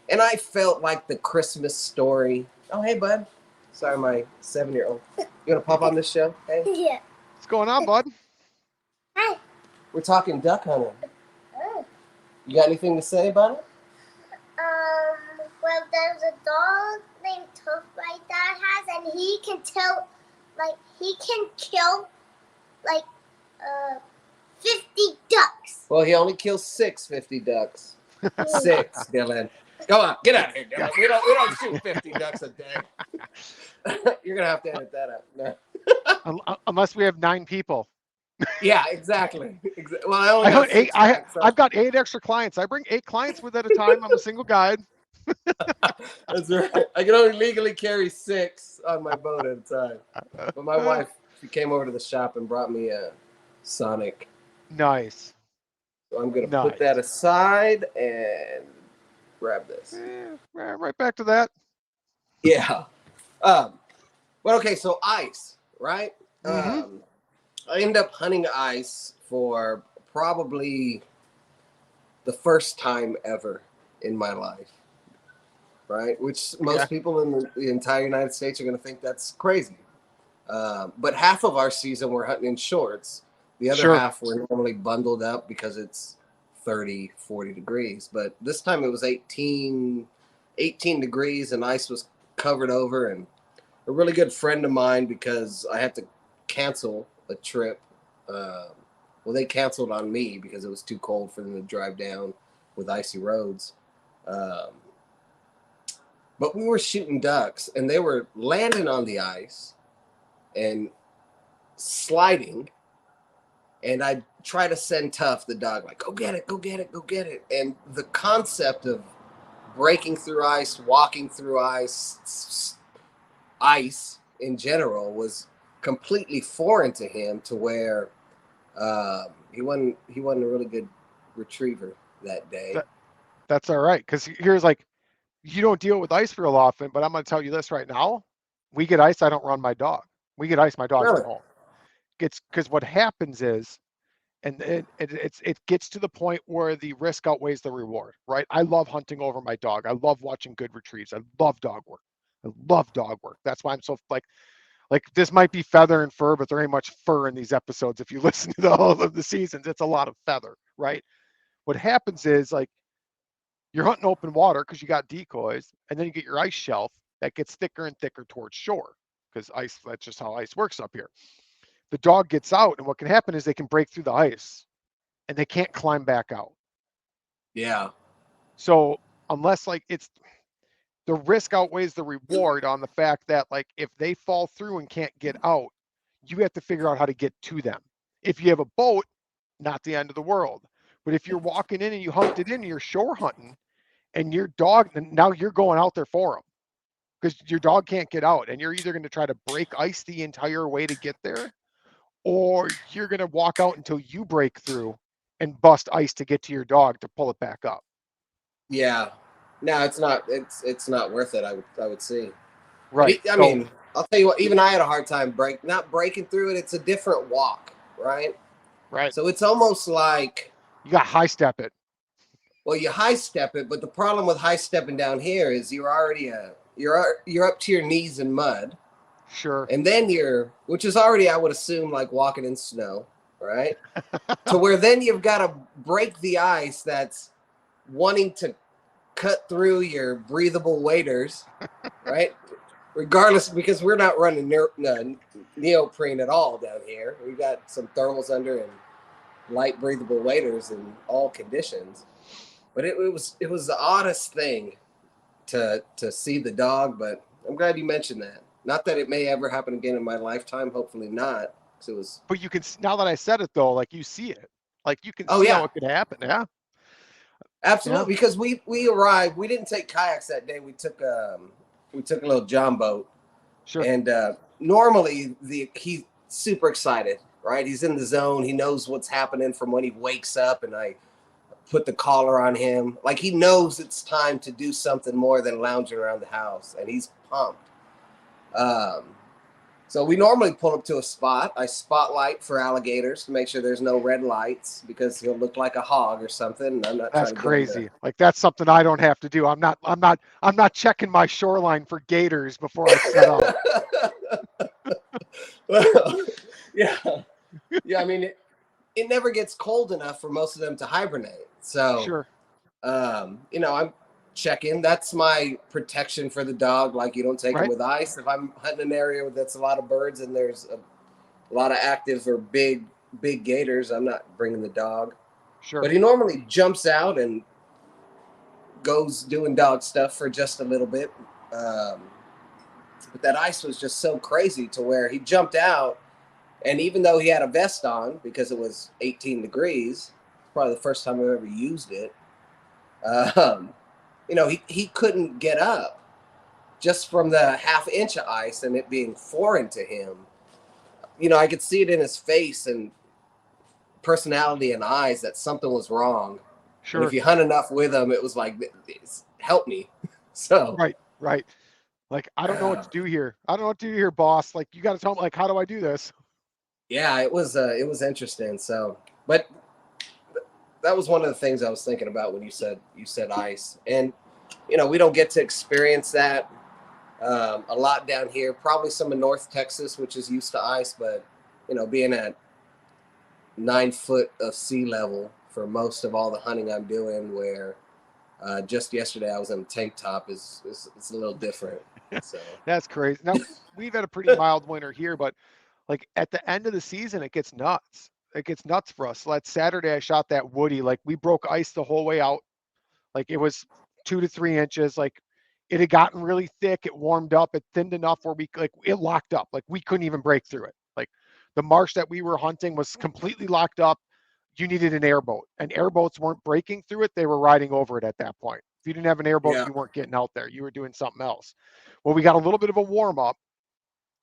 And I felt like the Christmas story. Oh, hey, bud. Sorry, my 7-year-old. You want to pop on this show? Hey. Yeah. What's going on, bud? Hi. We're talking duck hunting. You got anything to say about it? Well, there's a dog named Tough my dad has, and he can kill like 50 ducks. Well, he only kills 50 ducks. 6, Dylan. Go on, get out of here, Dylan. We don't shoot 50 ducks a day. You're gonna have to edit that out. No. Unless we have 9 people. Yeah, exactly. Well, I only got 6 back, so. I've got 8 extra clients. I bring 8 clients with at a time. I'm a single guide. That's right. I can only legally carry 6 on my boat at a time. But my wife, she came over to the shop and brought me a Sonic. Nice. So I'm gonna put that aside and grab this. Right back to that. Yeah. But okay, so ice, right? Mm-hmm. I ended up hunting ice for probably the first time ever in my life, right? Which most people in the entire United States are going to think that's crazy. But half of our season we're hunting in shorts. The other half we're normally bundled up because it's 30, 40 degrees. But this time it was 18 degrees and ice was covered over. And a really good friend of mine, because I had to cancel a trip. Well, they canceled on me because it was too cold for them to drive down with icy roads. But we were shooting ducks and they were landing on the ice and sliding. And I try to send Tough, the dog, like, go get it, go get it, go get it. And the concept of breaking through ice, walking through ice in general was completely foreign to him, to where he wasn't a really good retriever that day. That's all right, because here's like, you don't deal with ice real often, but I'm going to tell you this right now: we get ice, I don't run my dog. We get ice, my dog's at home. It's because what happens is, and it gets to the point where the risk outweighs the reward, right? I love hunting over my dog. I love watching good retrieves. I love dog work. That's why I'm so like this might be feather and fur, but there ain't much fur in these episodes. If you listen to all of the seasons, it's a lot of feather, right? What happens is, like, you're hunting open water because you got decoys, and then you get your ice shelf that gets thicker and thicker towards shore, because ice, that's just how ice works up here. The dog gets out, and what can happen is they can break through the ice and they can't climb back out. Yeah. So unless, like, it's the risk outweighs the reward on the fact that, like, if they fall through and can't get out, you have to figure out how to get to them. If you have a boat, not the end of the world. But if you're walking in and you humped it in, you're shore hunting, and your dog, now you're going out there for them because your dog can't get out, and you're either going to try to break ice the entire way to get there, or you're going to walk out until you break through and bust ice to get to your dog to pull it back up. Yeah. No, it's not. It's not worth it. I would say. Right. I mean, I'll tell you what. Even I had a hard time not breaking through it. It's a different walk, right? Right. So it's almost like you got high step it. Well, you high step it, but the problem with high stepping down here is you're already you're up to your knees in mud. Sure. And then which is already, I would assume, like walking in snow, right? To where then you've got to break the ice that's wanting to cut through your breathable waders, right? Regardless, because we're not running neoprene at all down here. We've got some thermals under and light breathable waders in all conditions. But it was the oddest thing to see the dog, but I'm glad you mentioned that. Not that it may ever happen again in my lifetime. Hopefully not. It was. But you can, now that I said it though, like, you see it, like you can see how it could happen. Yeah. Absolutely, because we arrived. We didn't take kayaks that day. We took a little John boat. Sure. And normally he's super excited, right? He's in the zone. He knows what's happening from when he wakes up, and I put the collar on him. Like, he knows it's time to do something more than lounging around the house, and he's pumped. So we normally pull up to a spot. I spotlight for alligators to make sure there's no red lights, because he'll look like a hog or something. I'm not. That's crazy. Like, that's something I don't have to do. I'm not checking my shoreline for gators before I set up. Well, yeah. I mean, it never gets cold enough for most of them to hibernate. So, sure. I'm checking. That's my protection for the dog. Like, you don't take him with ice. If I'm hunting an area that's a lot of birds and there's a a lot of active or big gators. I'm not bringing the dog, Sure. but he normally jumps out and goes doing dog stuff for just a little bit. But that ice was just so crazy to where he jumped out, and even though he had a vest on because it was 18 degrees, probably the first time I've ever used it. You know, he couldn't get up just from the half-inch of ice and it being foreign to him. You know, I could see it in his face and personality and eyes that something was wrong. And if Sure. you hunt enough with him, it was like, help me. So, Right. Right. Like, I don't know what to do here. I don't know what to do here, boss. Like, you got to tell me, like, how do I do this? yeah, it was interesting. So, but that was one of the things I was thinking about when you said ice. And you know, we don't get to experience that a lot down here. Probably some in North Texas, which is used to ice, but you know, being at 9 foot of sea level for most of all the hunting I'm doing, where just yesterday I was in a tank top, is it's a little different. So That's crazy. Now, we've had a pretty mild winter here, but like at the end of the season, it gets nuts. It gets nuts for us. So that Saturday, I shot that woody. Like, we broke ice the whole way out. Like, it was 2 to 3 inches. Like, it had gotten really thick. It warmed up. It thinned enough where it locked up. Like, we couldn't even break through it. Like, the marsh that we were hunting was completely locked up. You needed an airboat, and airboats weren't breaking through it. They were riding over it at that point. If you didn't have an airboat, yeah, you weren't getting out there. You were doing something else. Well, we got a little bit of a warm up,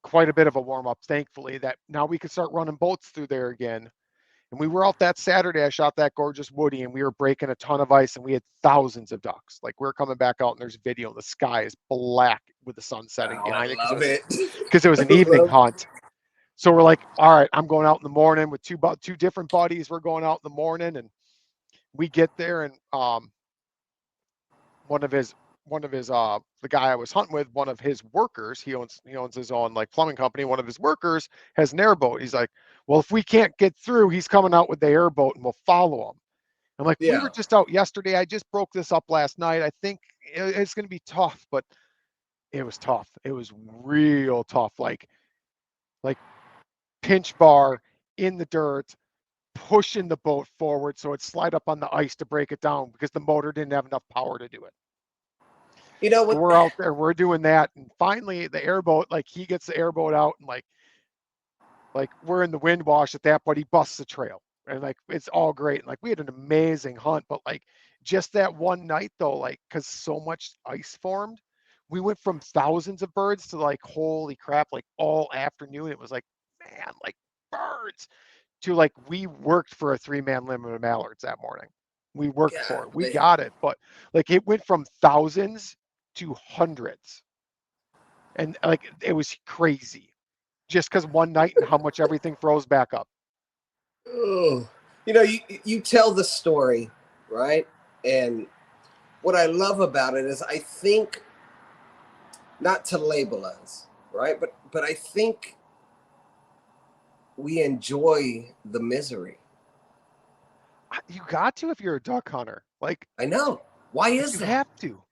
quite a bit of a warm up, thankfully, that now we could start running boats through there again. And we were out that Saturday. I shot that gorgeous woody, and we were breaking a ton of ice, and we had thousands of ducks. Like, we're coming back out, and there's video, and the sky is black with the sun setting oh, I behind it love it. because it was I an evening love hunt. So we're like, all right, I'm going out in the morning with two different buddies. We're going out in the morning, and we get there, and one of his the guy I was hunting with, one of his workers, he owns his own like plumbing company. One of his workers has an airboat. He's like, well, if we can't get through, he's coming out with the airboat, and we'll follow him. I'm like, we yeah. were just out yesterday. I just broke this up last night. I think it's going to be tough, but it was tough. It was real tough. Like pinch bar in the dirt, pushing the boat forward so it'd slide up on the ice to break it down because the motor didn't have enough power to do it. You know So what? we're out there, we're doing that, and finally the airboat, like, he gets the airboat out, and like we're in the wind wash at that point. He busts the trail, and like it's all great. And like we had an amazing hunt, but like just that one night though, like because so much ice formed, we went from thousands of birds to like holy crap, like all afternoon it was like, man, like birds, to like we worked for a 3-man limit of mallards that morning. We worked for God, it. We got it, but like it went from thousands to hundreds, and like it was crazy just because one night and how much everything froze back up. oh, you know, you tell the story, right? And what I love about it is I think, not to label us, right? But I think we enjoy the misery. You got to if you're a duck hunter. I know. Why Like is you that? have to.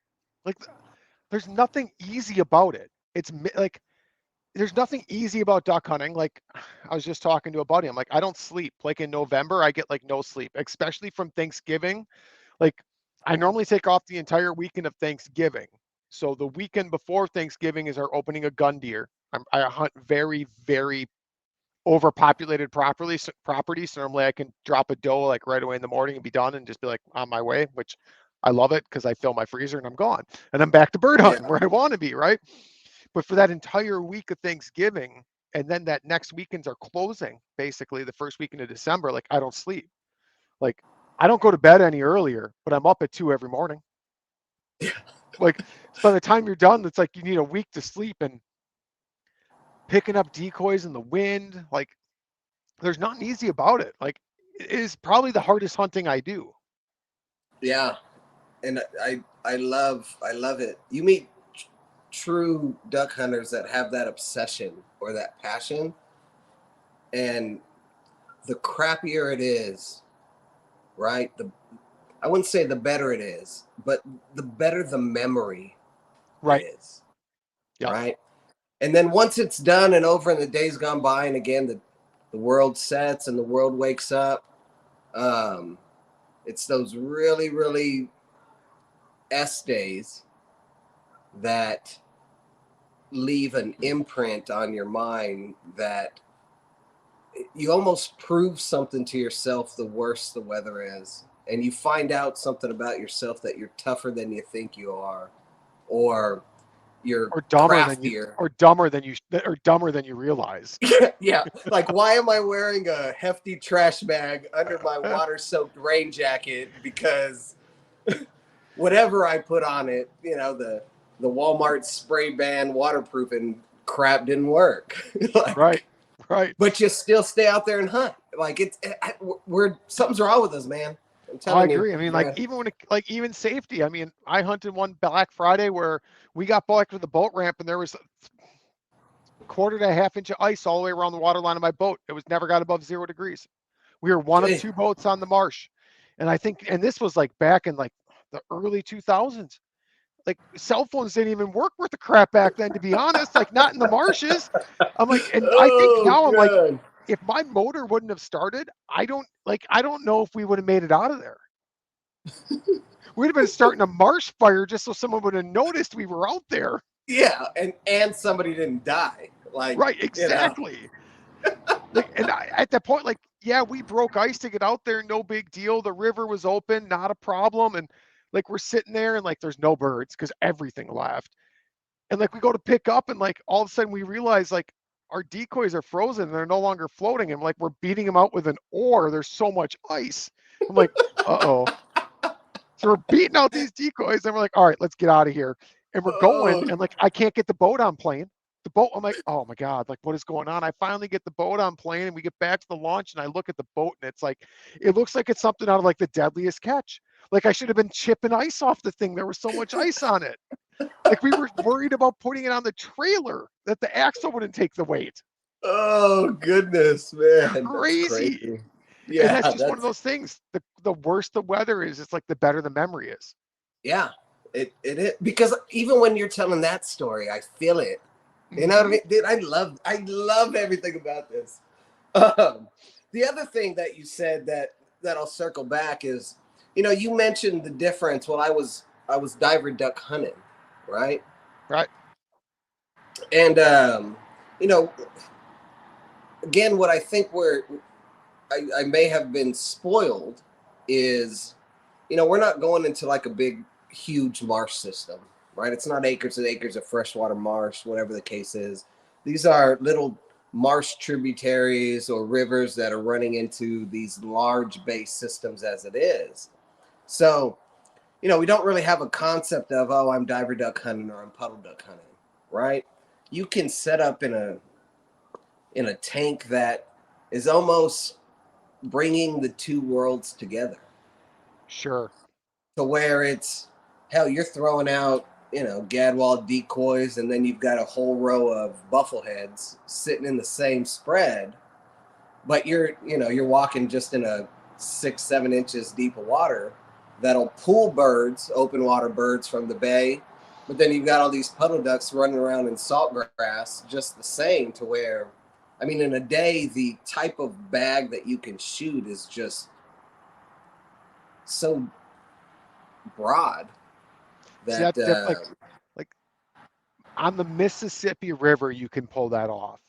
Like there's nothing easy about it. Like there's nothing easy about duck hunting. Like I was just talking to a buddy. I'm like, I don't sleep. Like in November, I get like no sleep, especially from Thanksgiving. Like I normally take off the entire weekend of Thanksgiving. So the weekend before Thanksgiving is our opening of gun deer. I hunt very, very overpopulated property. So normally I can drop a doe like right away in the morning and be done and just be like on my way, which I love it because I fill my freezer and I'm gone. And I'm back to bird Yeah. hunting where I want to be, right? But for that entire week of Thanksgiving, and then that next weekends are closing, basically the first weekend of December, like I don't sleep. Like I don't go to bed any earlier, but I'm up at 2 every morning. Like so by the time you're done, it's like you need a week to sleep, and picking up decoys in the wind, like there's nothing easy about it. Like it is probably the hardest hunting I do. Yeah. And I love it. You meet true duck hunters that have that obsession or that passion, and the crappier it is, right? The I wouldn't say the better it is, but the better the memory Right. is, Yep. right? And then once it's done and over and the day's gone by, and again, the world sets and the world wakes up. It's those really, really S days that leave an imprint on your mind that you almost prove something to yourself the worse the weather is. And you find out something about yourself that you're tougher than you think you are, or you're or dumber than you, craftier. or dumber than you realize. Yeah. Like, why am I wearing a hefty trash bag under my water soaked rain jacket? Because whatever I put on it, the Walmart spray ban waterproofing crap didn't work. Right. But you still stay out there and hunt. Like, we're something's wrong with us, man. I'm I telling you. agree. I mean, like even safety. I mean, I hunted one Black Friday where we got back to the boat ramp and there was a quarter to a half inch of ice all the way around the water line of my boat. It was never got above 0 degrees. We were one of 2 boats on the marsh. And I think, and this was like back in like the early 2000s. Like cell phones didn't even work worth a crap back then, to be honest, like not in the marshes. I'm like, and I think now I'm like, if my motor wouldn't have started, I don't know if we would have made it out of there. We'd have been starting a marsh fire just so someone would have noticed we were out there. Yeah, and somebody didn't die. Like, right, exactly. And at that point, like, yeah, we broke ice to get out there, no big deal. The river was open, not a problem. And like we're sitting there and like there's no birds because everything left. And like we go to pick up and like all of a sudden we realize like our decoys are frozen and they're no longer floating. And like we're beating them out with an oar. There's so much ice. I'm like, uh-oh. So we're beating out these decoys and we're like, all right, let's get out of here. And we're going and like I can't get the boat on plane. The boat, I'm like, oh my God, like what is going on? I finally get the boat on plane and we get back to the launch and I look at the boat and it's like, it looks like it's something out of like The Deadliest Catch. Like I should have been chipping ice off the thing. There was so much ice on it. Like we were worried about putting it on the trailer that the axle wouldn't take the weight. Oh goodness, man. Crazy. That's crazy. Yeah. And that's just one of those things. The worse the weather is, it's like the better the memory is. Yeah, it is. Because even when you're telling that story, I feel it. You know what I mean? Dude, I love everything about this. The other thing that you said that I'll circle back is, you mentioned the difference. Well, I was diver duck hunting, right? Right. And again, what I think I may have been spoiled is, we're not going into like a big, huge marsh system. Right, it's not acres and acres of freshwater marsh, whatever the case is. These are little marsh tributaries or rivers that are running into these large base systems as it is. So, we don't really have a concept of, oh, I'm diver duck hunting or I'm puddle duck hunting, right? You can set up in a tank that is almost bringing the two worlds together. Sure. To where it's, hell, you're throwing out gadwall decoys, and then you've got a whole row of buffleheads sitting in the same spread, but you're walking just in a 6-7 inches deep of water that'll pull birds, open water birds from the bay, but then you've got all these puddle ducks running around in salt grass just the same, to where, I mean, in a day, the type of bag that you can shoot is just so broad. That like on the Mississippi River, you can pull that off.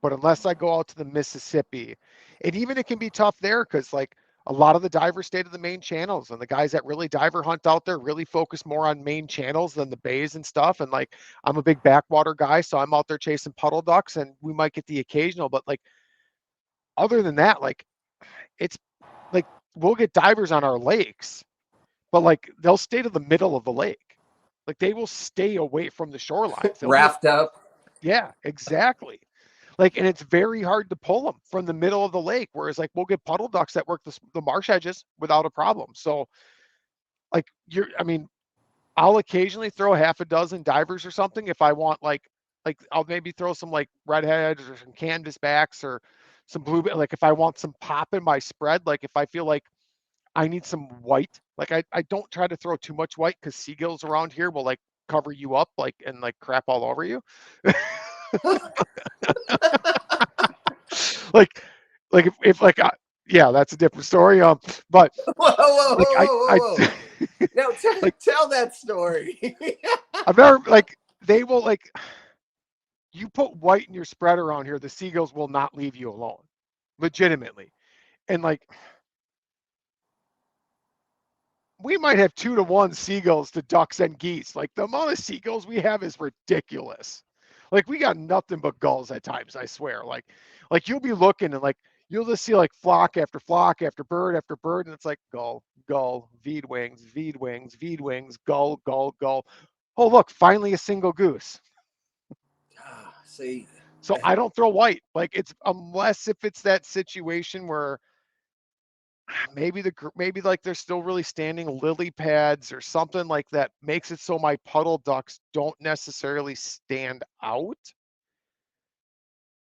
But unless I go out to the Mississippi, and even it can be tough there because like a lot of the divers stay to the main channels, and the guys that really diver hunt out there really focus more on main channels than the bays and stuff. And like I'm a big backwater guy, so I'm out there chasing puddle ducks, and we might get the occasional, but like other than that, like it's like we'll get divers on our lakes, but like they'll stay to the middle of the lake. Like they will stay away from the shoreline. Raft up. Yeah, exactly. Like, and it's very hard to pull them from the middle of the lake. Whereas like we'll get puddle ducks that work the marsh edges without a problem. So like I'll occasionally throw half a dozen divers or something if I want like I'll maybe throw some like redheads or some canvasbacks or some blue. Like if I want some pop in my spread, like if I feel like I need some white. Like I don't try to throw too much white because seagulls around here will like cover you up like and like crap all over you. like if like yeah, that's a different story. But Whoa, whoa, like whoa, whoa, I whoa! Now like tell that story. I've never like they will like you put white in your spread around here, the seagulls will not leave you alone, legitimately. And like we might have 2-to-1 seagulls to ducks and geese. Like the amount of seagulls we have is ridiculous. Like we got nothing but gulls at times, I swear. Like you'll be looking and like you'll just see like flock after bird, and it's like gull, gull, V'd wings, V'd wings, V'd wings, gull, gull, gull. Oh look, finally a single goose. See, So I don't throw white. Like it's unless if it's that situation where maybe like they're still really standing lily pads or something like that makes it so my puddle ducks don't necessarily stand out.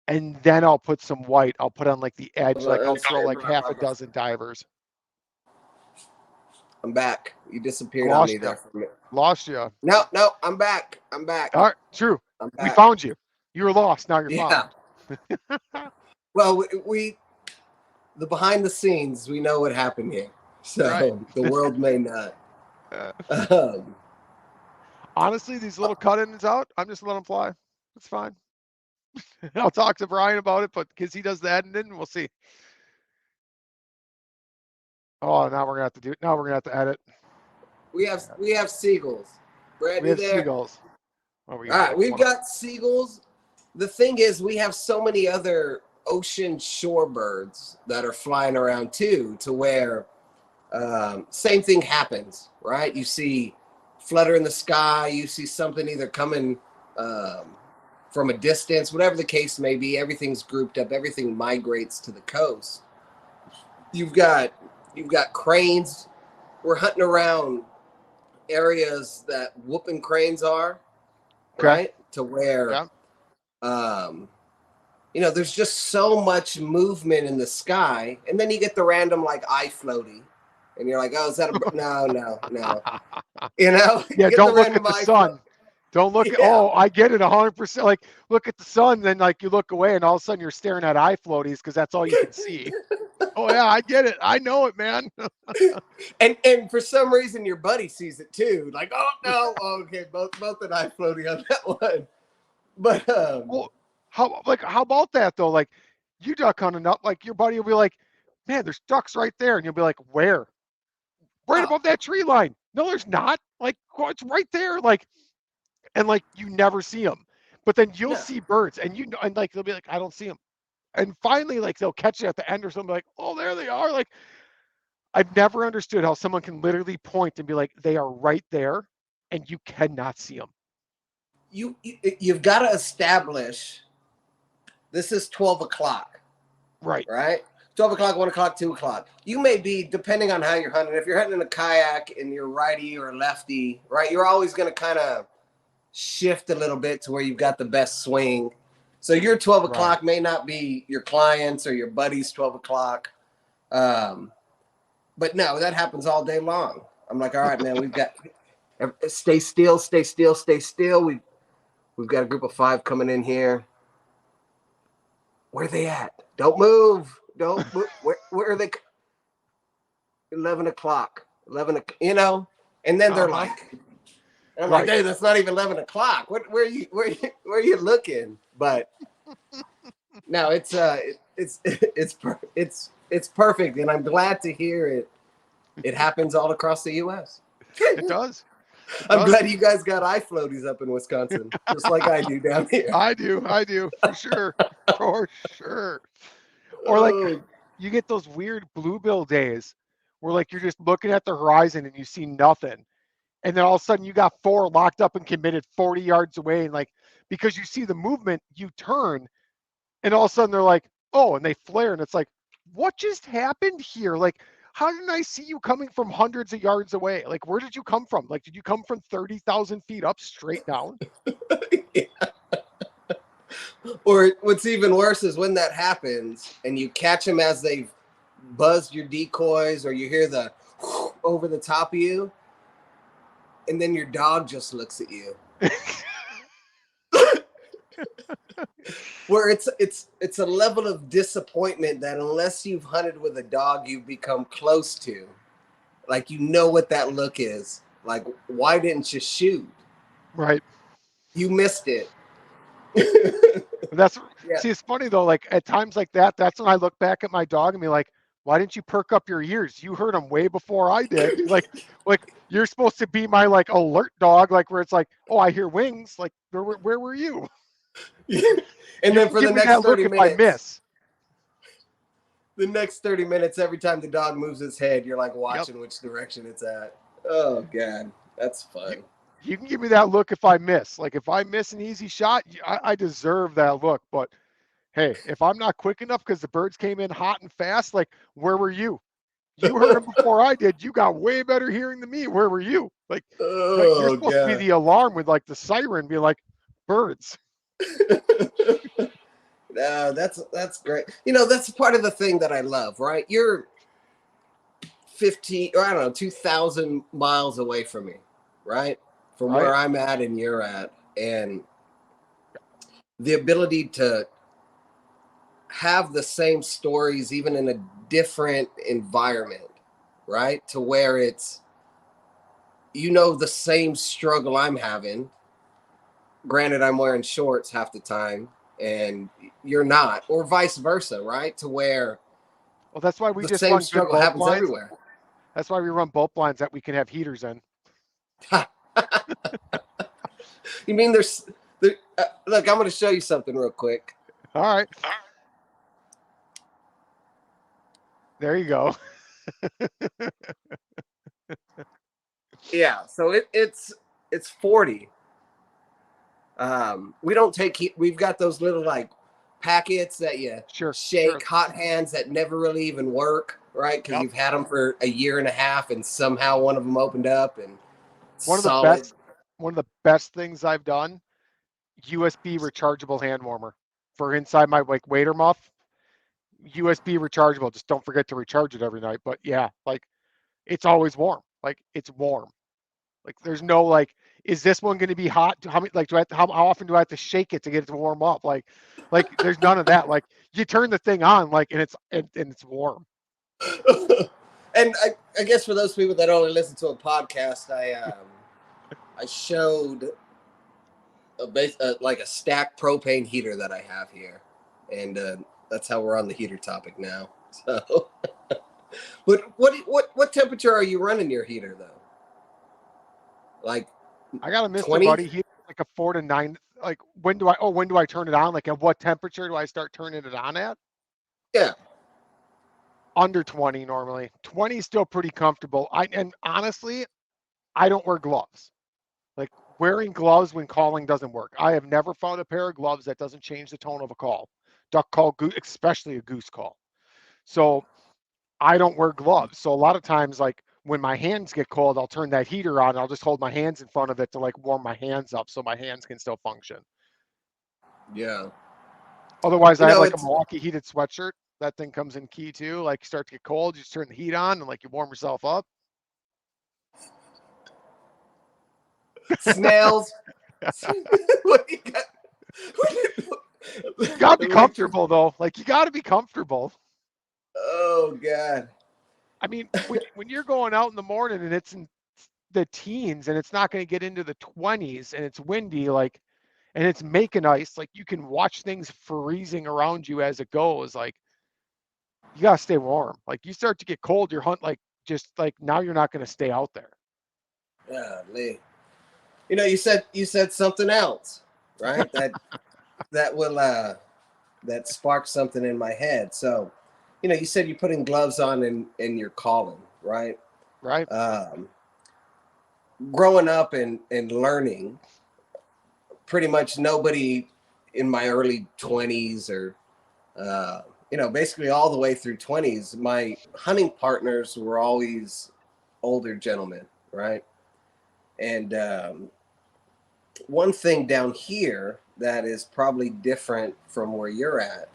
And then I'll put some white. I'll put on like the edge, like I'll throw like half a dozen divers. I'm back. You disappeared on Lost me there you. for a minute. Lost you. No, I'm back. I'm back. All right, true. I'm We back. found you. You were lost. Now you're Yeah. found. Well, we the behind the scenes, we know what happened here. So Right. the world may not. Um, Honestly, these little cut-ins out, I'm just letting them fly. It's fine. I'll talk to Brian about it, but because he does the editing, we'll see. Oh, now we're gonna have to do. Now we're gonna have to edit. we have seagulls. Brad, We you have there? seagulls. Oh, we All got right, like we've one. got seagulls. The thing is, we have so many other ocean shorebirds that are flying around too, to where same thing happens, right? You see flutter in the sky, you see something either coming from a distance, whatever the case may be. Everything's grouped up, everything migrates to the coast. You've got cranes. We're hunting around areas that whooping cranes are, Okay. right? To where Yeah. there's just so much movement in the sky, and then you get the random like eye floaty, and you're like, oh, is that a no? You Yeah. get the Don't look at random the eye float. sun. Don't look at. Yeah. Oh, I get it 100%. Like look at the sun, then like you look away, and all of a sudden you're staring at eye floaties because that's all you can see. Oh yeah, I get it. I know it, man. and for some reason your buddy sees it too. Like, oh no, okay, both an eye floaty on that one. But Well, how about that though? Like you duck hunting up, like your buddy will be like, man, there's ducks right there, and you'll be like, where? Right above that tree line. No, there's not. Like it's right there. Like and like you never see them, but then you'll no. see birds, and and like they'll be like, I don't see them, and finally like they'll catch it at the end or something like, oh, there they are. Like I've never understood how someone can literally point and be like, they are right there, and you cannot see them. You've got to establish this is 12 o'clock, Right. 12 o'clock, 1 o'clock, 2 o'clock. You may be, depending on how you're hunting, if you're hunting in a kayak and you're righty or lefty, right, you're always going to kind of shift a little bit to where you've got the best swing. So your 12 o'clock may not be your clients or your buddies' 12 o'clock. But no, that happens all day long. I'm like, all right, man, we've got stay still, stay still, stay still. We've got a group of 5 coming in here. Where are they at? Don't move. Don't move. Where are they? 11 o'clock. 11, and then they're like, and I'm like, hey, that's not even 11 o'clock. Where are you looking? But no, it's perfect, and I'm glad to hear it. It happens all across the U.S. It does. I'm glad you guys got eye floaties up in Wisconsin, just like I do down here. I do, for sure, for sure. Or like you get those weird bluebill days where like you're just looking at the horizon and you see nothing, and then all of a sudden you got 4 locked up and committed 40 yards away, and like because you see the movement, you turn, and all of a sudden they're like, oh, and they flare, and it's like, what just happened here? Like, how didn't I see you coming from hundreds of yards away? Like, where did you come from? Like, did you come from 30,000 feet up straight down? Yeah. Or what's even worse is when that happens and you catch them as they've buzzed your decoys, or you hear the over the top of you, and then your dog just looks at you. where it's a level of disappointment that unless you've hunted with a dog you've become close to, like you know what that look is. Like, why didn't you shoot? Right. You missed it. That's Yeah. see, it's funny though. Like at times like that, that's when I look back at my dog and be like, "Why didn't you perk up your ears? You heard him way before I did." Like you're supposed to be my like alert dog, like where it's like, "Oh, I hear wings." Like where were you? And You then can for the give me next that look 30 if I minutes, miss. every time the dog moves his head, you're like Yep. watching which direction it's at. Oh God, that's You, fun. you can give me that look if I miss. Like if I miss an easy shot, I deserve that look. But hey, if I'm not quick enough because the birds came in hot and fast, like where were you? You heard them before I did. You got way better hearing than me. Where were you? Like you're Oh supposed to be God. the alarm with like the siren, be like birds. No, that's great. You know, that's part of the thing that I love, right? You're 15, or I don't know, 2,000 miles away from me, right? From Right? where I'm at and you're at. And the ability to have the same stories, even in a different environment, right? To where it's, you know, the same struggle I'm having. Granted, I'm wearing shorts half the time and you're not, or vice versa, right? To where Well, that's why we the just same run good struggle bolt happens blinds. everywhere. That's why we run bolt blinds that we can have heaters in. You mean look, I'm going to show you something real quick. All right. There you go. Yeah, so it's 40. We don't take heat. We've got those little like packets that you Sure. shake, hot hands that never really even work, right? Because Yep. you've had them for a year and a half, and somehow one of them opened up and One of the solid. best one of the best things I've done, USB rechargeable hand warmer for inside my like wader muff. USB rechargeable. Just don't forget to recharge it every night. But yeah, like it's always warm. Like it's warm. Like there's no like, is this one going to be hot? How many like do I have to, how often do I have to shake it to get it to warm up? Like there's none of that. Like you turn the thing on like and it's warm. And I guess for those people that only listen to a podcast, I showed like a stacked propane heater that I have here, and that's how we're on the heater topic now. So, but what temperature are you running your heater though? Like I got a Mr. 20? Buddy. He's like a 4 to 9. Like when do I turn it on? Like at what temperature do I start turning it on at? Yeah. Under 20 normally. 20 is still pretty comfortable. And honestly, I don't wear gloves. Like wearing gloves when calling doesn't work. I have never found a pair of gloves that doesn't change the tone of a call. Duck call, especially a goose call. So I don't wear gloves. So a lot of times, like when my hands get cold, I'll turn that heater on. I'll just hold my hands in front of it to like warm my hands up so my hands can still function. Yeah. Otherwise, You I have know, like a it's Milwaukee heated sweatshirt. That thing comes in key too. Like you start to get cold, you just turn the heat on and like you warm yourself up. snails. What do you got? You gotta be Electric. comfortable though. Like you gotta be comfortable. Oh God. I mean, when you're going out in the morning and it's in the teens and it's not going to get into the 20s and it's windy, like, and it's making ice, like you can watch things freezing around you as it goes. Like you gotta stay warm. Like you start to get cold, your hunt like just like now you're not going to stay out there. Yeah, Lee. You know, you said something else, right? That will that sparked something in my head. So, you know, you said you're putting gloves on and you're calling, right? Right? Growing up and learning, pretty much nobody in my early 20s or you know, basically all the way through 20s, my hunting partners were always older gentlemen, right? And one thing down here that is probably different from where you're at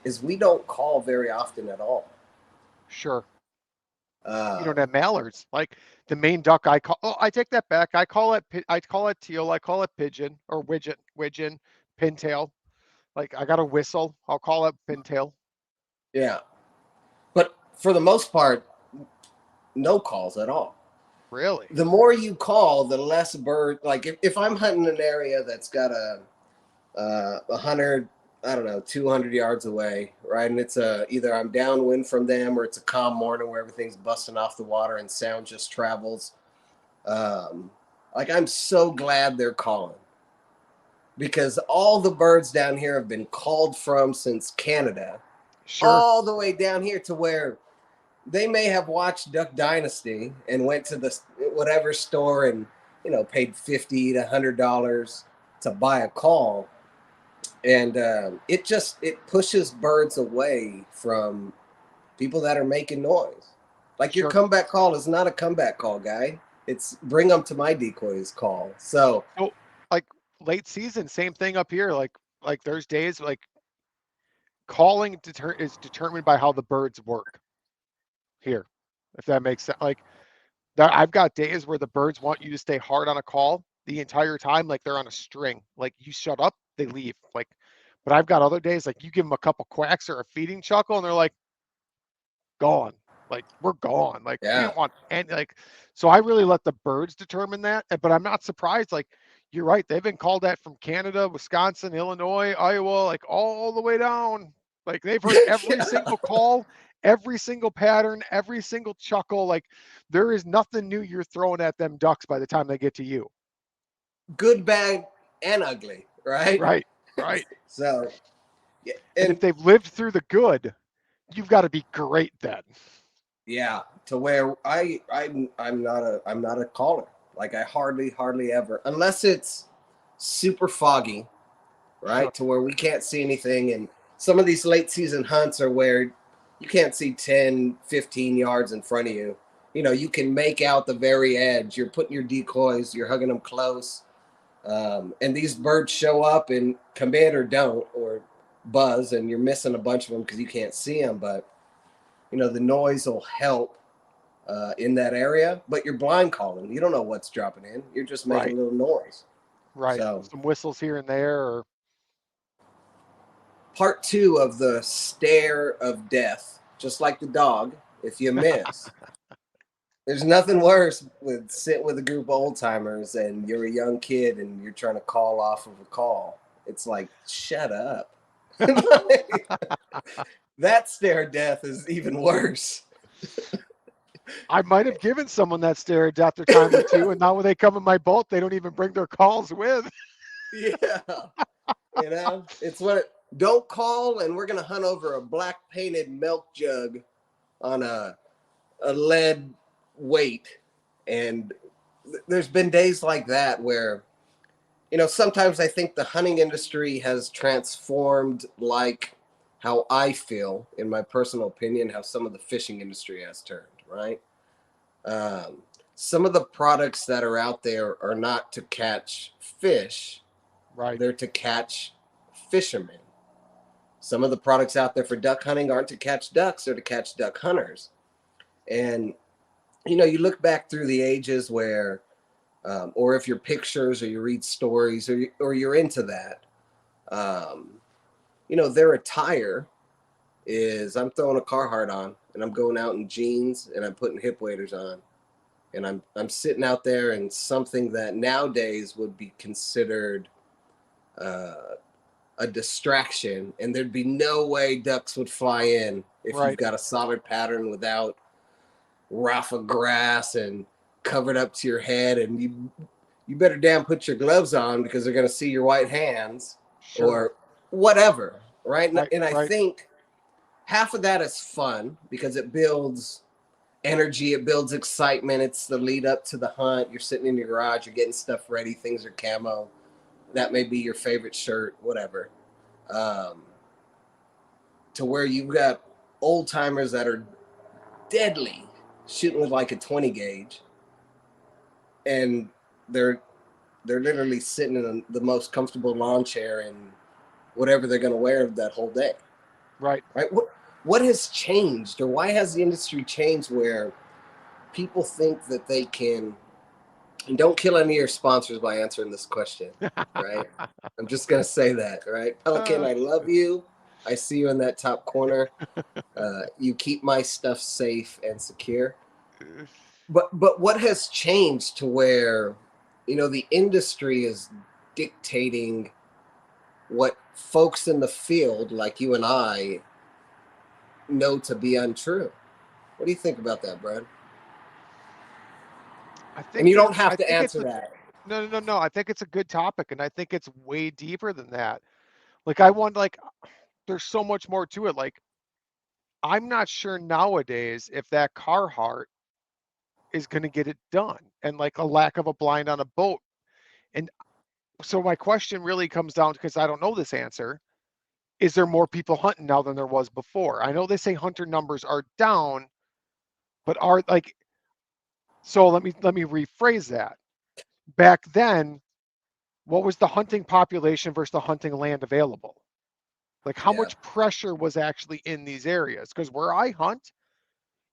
is we don't call very often at all. Sure. You don't Um, have mallards. Like the main duck I call, oh, I take that back. I call it teal. I call it pigeon or widgeon, pintail. Like I got a whistle. I'll call it pintail. yeah, but for the most part, no calls at all. Really? The more you call, the less bird. Like if I'm hunting an area that's got a hundred, I don't know, 200 yards away, right? And it's either I'm downwind from them or it's a calm morning where everything's busting off the water and sound just travels. Like I'm so glad they're calling because all the birds down here have been called from since Canada, Sure. all the way down here to where they may have watched Duck Dynasty and went to the whatever store and paid $50 to $100 to buy a call, and it pushes birds away from people that are making noise. Like your Sure. comeback call is not a comeback call, guy. It's bring them to my decoys call. So So like late season, same thing up here. Like there's days like is determined by how the birds work here, if that makes sense. Like that, I've got days where the birds want you to stay hard on a call the entire time, like they're on a string. Like you shut up, they leave. Like, but I've got other days like you give them a couple quacks or a feeding chuckle, and they're like gone. Like we're gone. Like we yeah, don't want any like. So I really let the birds determine that. But I'm not surprised. Like you're right, they've been called that from Canada, Wisconsin, Illinois, Iowa, like all the way down. Like they've heard every yeah. single call, every single pattern, every single chuckle. Like there is nothing new you're throwing at them ducks by the time they get to you. Good, bad, and ugly, right? Right, right. So yeah, And if and they've lived through the good, you've got to be great then. yeah, to where I'm not a caller. Like I hardly ever, unless it's super foggy, Sure. right? To where we can't see anything. And some of these late season hunts are where you can't see 10, 15 yards in front of you. You can make out the very edge. You're putting your decoys, you're hugging them close. And these birds show up and commit or don't, or buzz, and you're missing a bunch of them because you can't see them. But, the noise will help in that area, but you're blind calling. You don't know what's dropping in. You're just making Right, a little noise. right. So Some whistles here and there, or part two of the stare of death, just like the dog. If you miss, there's nothing worse with sitting with a group of old timers and you're a young kid and you're trying to call off of a call. It's like, shut up. That stare of death is even worse. I might have given someone that stare at death a time or two, and now when they come in my boat, they don't even bring their calls with. Yeah. It's what don't call, and we're gonna hunt over a black painted milk jug on a lead weight. And there's been days like that where sometimes I think the hunting industry has transformed, like how I feel, in my personal opinion, how some of the fishing industry has turned, right? Some of the products that are out there are not to catch fish, Right. they're to catch fishermen. Some of the products out there for duck hunting aren't to catch ducks, they're to catch duck hunters. And, you look back through the ages where, or if you're pictures or you read stories or you're into that, their attire is I'm throwing a Carhartt on and I'm going out in jeans and I'm putting hip waders on. And I'm sitting out there in something that nowadays would be considered a distraction, and there'd be no way ducks would fly in if you've Right. got a solid pattern without rough of grass and covered up to your head, and you better damn put your gloves on because they're going to see your white hands Sure. or whatever, right? Right. And I Right. think half of that is fun because it builds energy, it builds excitement. It's the lead up to the hunt. You're sitting in your garage, you're getting stuff ready, things are camo. That may be your favorite shirt, whatever. To where you've got old timers that are deadly shooting with like a 20 gauge, and they're literally sitting in the most comfortable lawn chair and whatever they're going to wear that whole day. Right. Right? What has changed, or why has the industry changed where people think that they can, and don't kill any of your sponsors by answering this question, right? I'm just going to say that, right? Pelican, I love you. I see you in that top corner. You keep my stuff safe and secure. But what has changed to where, the industry is dictating what folks in the field like you and I know to be untrue? What do you think about that, Brad? I And think you don't it's have I to think it's answer a that. no. I think it's a good topic, and I think it's way deeper than that. Like I want like there's so much more to it. Like I'm not sure nowadays if that Carhartt is going to get it done, and like a lack of a blind on a boat. And so my question really comes down, because I don't know this answer, is there more people hunting now than there was before? I know they say hunter numbers are down, but are like, so let me rephrase that. Back then, what was the hunting population versus the hunting land available? Like how Yeah. much pressure was actually in these areas? Because where I hunt,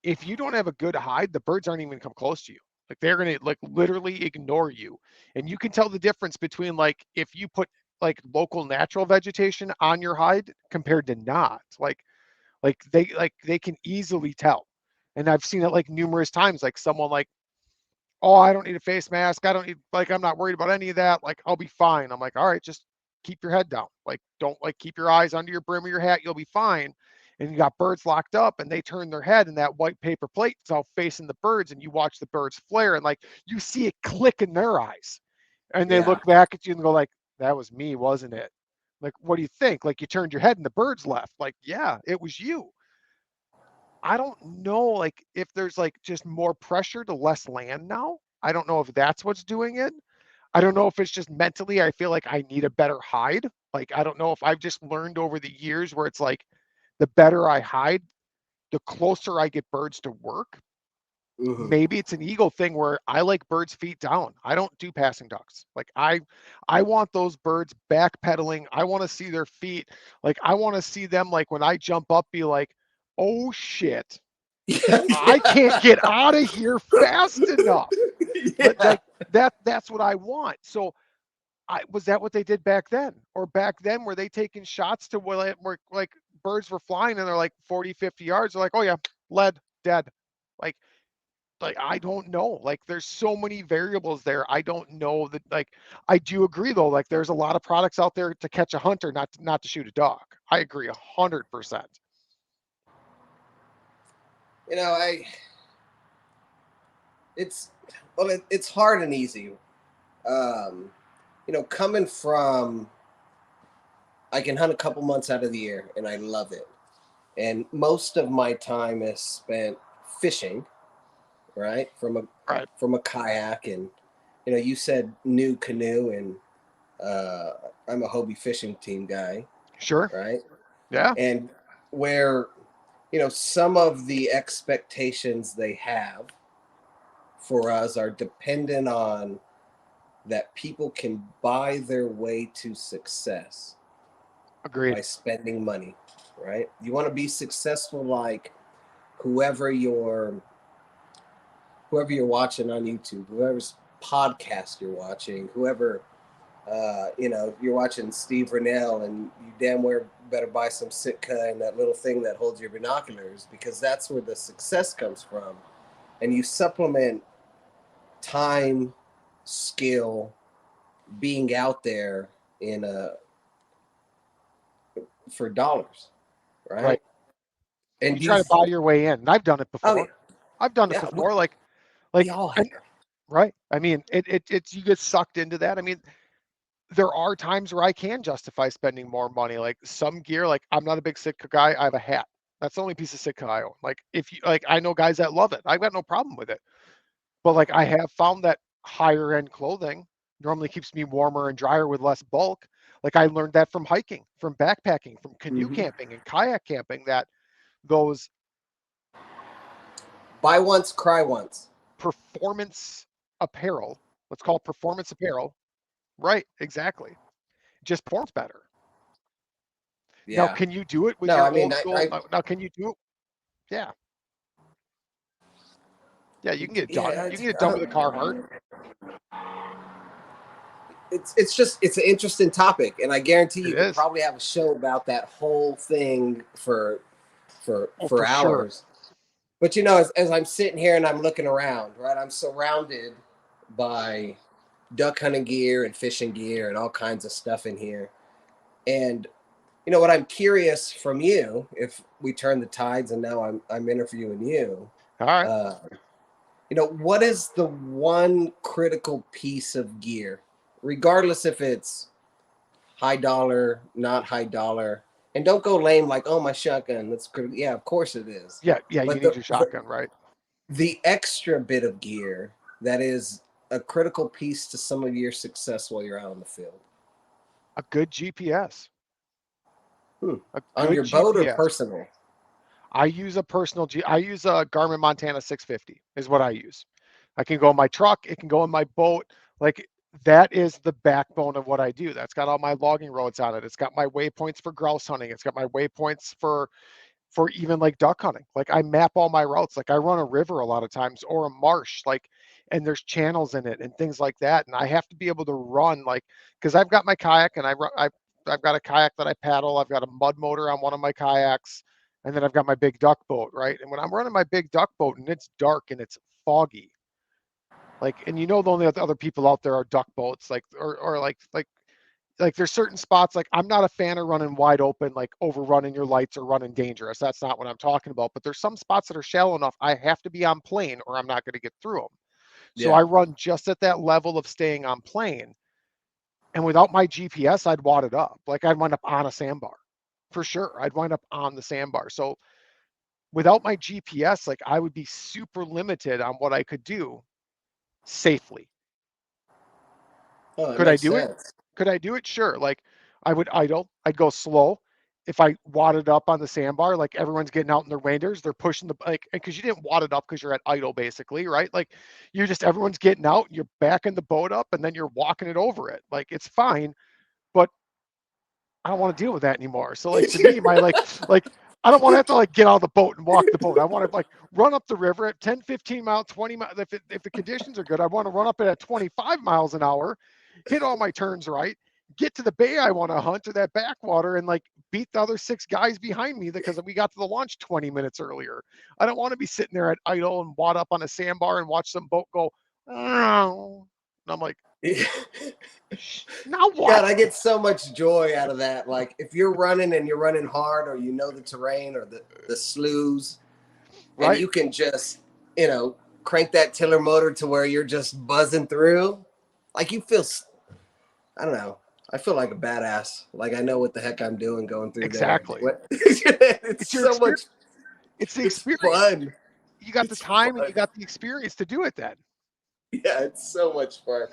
if you don't have a good hide, the birds aren't even gonna come close to you. Like they're gonna like literally ignore you. And you can tell the difference between like if you put like local natural vegetation on your hide compared to not. Like they can easily tell. And I've seen it like numerous times, like someone like, oh, I don't need a face mask. I don't need, like, I'm not worried about any of that. Like, I'll be fine. I'm like, all right, just keep your head down. Like, don't like keep your eyes under your brim of your hat. You'll be fine. And you got birds locked up and they turn their head and that white paper plate is out facing the birds and you watch the birds flare and like you see it click in their eyes. And they Yeah. look back at you and go like, that was me, wasn't it? Like, what do you think? Like you turned your head and the birds left. Like, yeah, it was you. I don't know, like, if there's, like, just more pressure to less land now. I don't know if that's what's doing it. I don't know if it's just mentally, I feel like I need a better hide. Like, I don't know if I've just learned over the years where it's like, the better I hide, the closer I get birds to work. Mm-hmm. Maybe it's an eagle thing where I like birds feet down. I don't do passing ducks. Like I want those birds backpedaling. I want to see their feet. Like I want to see them like when I jump up be like, "Oh shit. Yeah. I can't get out of here fast enough." Yeah. Like that's what I want. So I was that what they did back then? Or back then were they taking shots to where like birds were flying and they're like 40, 50 yards? They're like, "Oh yeah, lead, dead." Like I don't know. Like there's so many variables there. I don't know that like I do agree though, like there's a lot of products out there to catch a hunter, not to shoot a dog. I agree 100%. You know, it's it's hard and easy. Um, coming from, I can hunt a couple months out of the year and I love it. And most of my time is spent fishing, right? Right. From a kayak, and you said new canoe, and uh, I'm a Hobie fishing team guy, Sure. right? Yeah. And where some of the expectations they have for us are dependent on that people can buy their way to success Agreed. by spending money, right? You want to be successful like whoever you're whoever you're watching on YouTube, whoever's podcast you're watching, whoever you're watching Steve Rennell, and you damn well better buy some Sitka and that little thing that holds your binoculars, because that's where the success comes from. And you supplement time, skill, being out there in a for dollars, Right. right? You And try to buy your way in. And I've done it oh yeah, before. I've done it yeah, before. we Like, all and have. right. I mean, it's you get sucked into that. I mean, there are times where I can justify spending more money. Like some gear, like I'm not a big Sitka guy. I have a hat. That's the only piece of Sitka I own. Like if you like, I know guys that love it. I've got no problem with it. But like I have found that higher end clothing normally keeps me warmer and drier with less bulk. Like I learned that from hiking, from backpacking, from canoe Mm-hmm. camping and kayak camping, that those Buy once, cry once. performance apparel, let's call it performance apparel, right? Exactly. Just performs better. Now, Yeah. can you do it with No, I your mean, old school? Now, can you do it? Yeah. Yeah, you can get it done. Yeah, You can get it done with a Carhartt. it's an interesting topic, and I guarantee It you could is. probably have a show about that whole thing for Oh, for sure. hours. But you know, as I'm sitting here and I'm looking around, right, I'm surrounded by duck hunting gear and fishing gear and all kinds of stuff in here. And you know what I'm curious from you, if we turn the tides and now I'm interviewing you, All right. uh, you know, what is the one critical piece of gear, regardless if it's high dollar, not high dollar, and don't go lame like, oh, my shotgun. That's critical. Yeah, of course it is. Yeah, yeah, you But need your shotgun, right? the extra bit of gear that is a critical piece to some of your success while you're out in the field. A good GPS. A On good your boat or GPS. personal? I use a I use a Garmin Montana 650 is what I use. I can go in my truck. It can go in my boat. Like that is the backbone of what I do. That's got all my logging roads on it. It's got my waypoints for grouse hunting. It's got my waypoints for even like duck hunting. Like I map all my routes. Like I run a river a lot of times or a marsh, like, and there's channels in it and things like that. And I have to be able to run like, cause I've got my kayak and I've got a kayak that I paddle. I've got a mud motor on one of my kayaks. And then I've got my big duck boat, right? And when I'm running my big duck boat and it's dark and it's foggy, like, and you know, the only other people out there are duck boats, like, or like there's certain spots like I'm not a fan of running wide open, like overrunning your lights or running dangerous. That's not what I'm talking about. But there's some spots that are shallow enough I have to be on plane or I'm not going to get through them. So Yeah. I run just at that level of staying on plane. And without my GPS, I'd wad it up. Like I'd wind up on a sandbar for sure. I'd wind up on the sandbar. So without my GPS, like I would be super limited on what I could do safely. Oh, that Could I makes do it? sense. Could I do it? Sure. Like I would idle, I'd go slow. If I wadded up on the sandbar, like everyone's getting out in their waders, they're pushing the like because you didn't wad it up because you're at idle basically, right? Like you're just everyone's getting out, you're backing the boat up and then you're walking it over it. Like it's fine, but I don't want to deal with that anymore. So like to me, my like I don't want to have to like get out of the boat and walk the boat. I want to like run up the river at 10, 15 miles, 20 miles. If the conditions are good, I want to run up it at 25 miles an hour, hit all my turns right, get to the bay I want to hunt or that backwater and like beat the other 6 guys behind me because we got to the launch 20 minutes earlier. I don't want to be sitting there at idle and wad up on a sandbar and watch some boat go. And I'm like, now what? God, I get so much joy out of that. Like if you're running and you're running hard, or you know the terrain or the sloughs, and Right? you can just, you know, crank that tiller motor to where you're just buzzing through, like you feel, I don't know, I feel like a badass. Like I know what the heck I'm doing going through there. Exactly. It's It's your so much. experience. It's the It's experience. fun. You got the It's time and fun. you got the experience to do it then. Yeah, it's so much fun.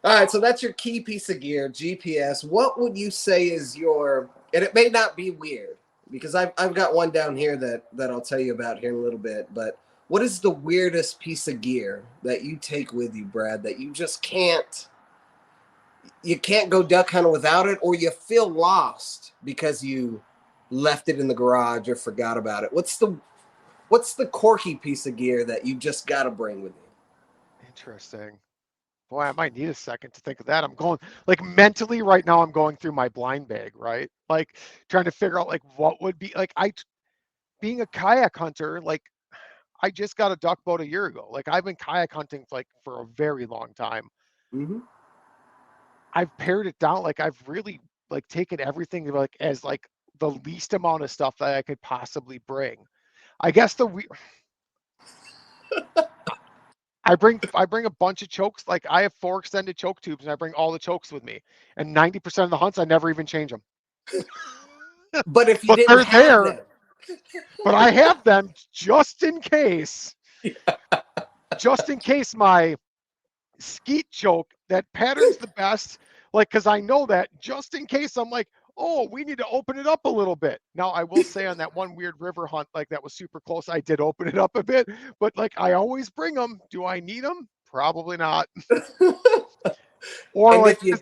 All right, so that's your key piece of gear, GPS. What would you say is your, and it may not be weird, because I've got one down here that I'll tell you about here in a little bit, but what is the weirdest piece of gear that you take with you, Brad, that you just you can't go duck hunting without it, or you feel lost because you left it in the garage or forgot about it? What's the quirky piece of gear that you just got to bring with you? Interesting. Boy, I might need a second to think of that. I'm going like mentally right now. I'm going through my blind bag, right? Like trying to figure out like what would be like being a kayak hunter. Like I just got a duck boat a year ago. Like I've been kayak hunting for a very long time. Mm-hmm. I've pared it down. Like I've really like taken everything like as like the least amount of stuff that I could possibly bring. I guess I bring a bunch of chokes. Like I have 4 extended choke tubes and I bring all the chokes with me. And 90% of the hunts I never even change them. But if you But didn't they're have there. them, But I have them just in case. Just in case my skeet choke that patterns the best, like because I know that just in case I'm like, oh, we need to open it up a little bit. Now I will say on that one weird river hunt, like that was super close, I did open it up a bit, but like I always bring them. Do I need them? Probably not. Or and like if you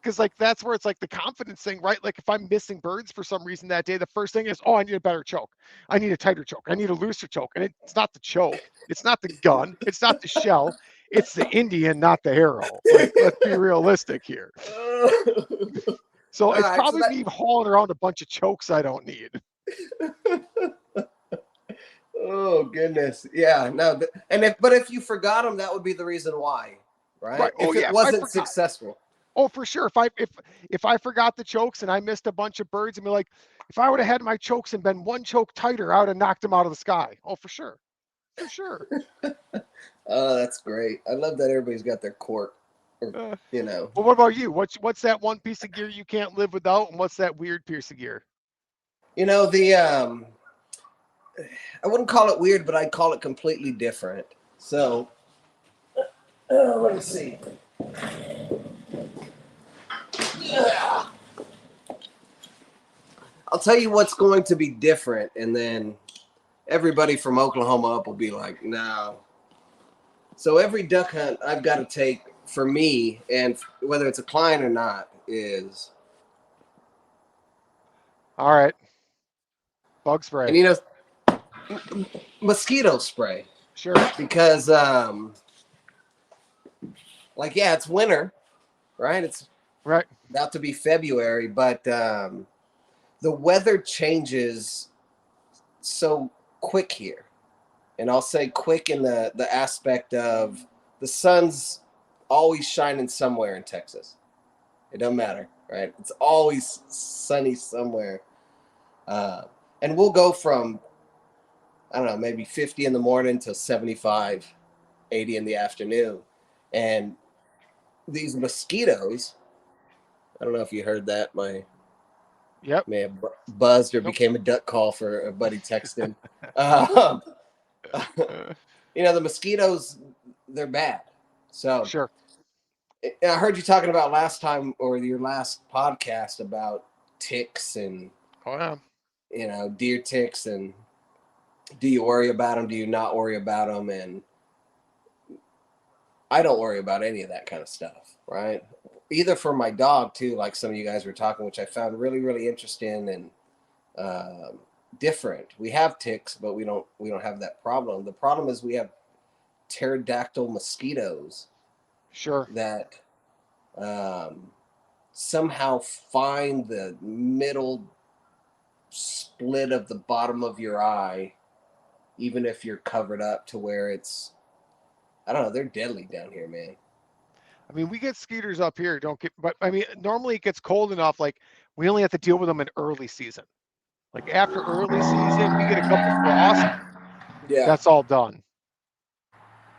because like that's where it's like the confidence thing, right? Like if I'm missing birds for some reason that day, the first thing is, oh, I need a better choke. I need a tighter choke. I need a looser choke. And it's not the choke. It's not the gun. It's not the shell. It's the Indian, not the arrow. Like, let's be realistic here. So All it's right, probably me hauling around a bunch of chokes I don't need. Oh goodness, yeah, no, but if you forgot them, that would be the reason why, right? Right. Oh If it yeah. If I wasn't forgot. successful. Oh, for sure. If I forgot the chokes and I missed a bunch of birds and be like, if I would have had my chokes and been one choke tighter, I would have knocked them out of the sky. Oh, for sure. For sure. Oh, that's great. I love that everybody's got their quirk, or, you know. Well, what about you? What's that one piece of gear you can't live without, and what's that weird piece of gear? You know, I wouldn't call it weird, but I'd call it completely different. So, let me see. I'll tell you what's going to be different, and then everybody from Oklahoma up will be like, no. So every duck hunt I've got to take for me, and whether it's a client or not, is All right. Bug spray. and you know, mosquito spray. Sure. Because like, yeah, it's winter, right? It's Right. about to be February, but the weather changes so quick here. And I'll say quick in the aspect of the sun's always shining somewhere in Texas. It doesn't matter, right? It's always sunny somewhere. And we'll go from, I don't know, maybe 50 in the morning to 75, 80 in the afternoon. And these mosquitoes, I don't know if you heard that. My Yep. may have buzzed or Nope. became a duck call for a buddy texting. um, you know, the mosquitoes, they're bad. So Sure. I heard you talking about last time or your last podcast about ticks and, Oh yeah. you know, deer ticks, and do you worry about them? Do you not worry about them? And I don't worry about any of that kind of stuff, right? Either for my dog too, like some of you guys were talking, which I found really, really interesting and different. We have ticks, but we don't have that problem. The problem is we have pterodactyl mosquitoes Sure. that somehow find the middle split of the bottom of your eye, even if you're covered up, to where it's, I don't know, they're deadly down here, man. I mean, we get skeeters up here, don't get, but I mean, normally it gets cold enough. Like we only have to deal with them in early season. Like after early season, we get a couple frosts. Yeah, That's all done.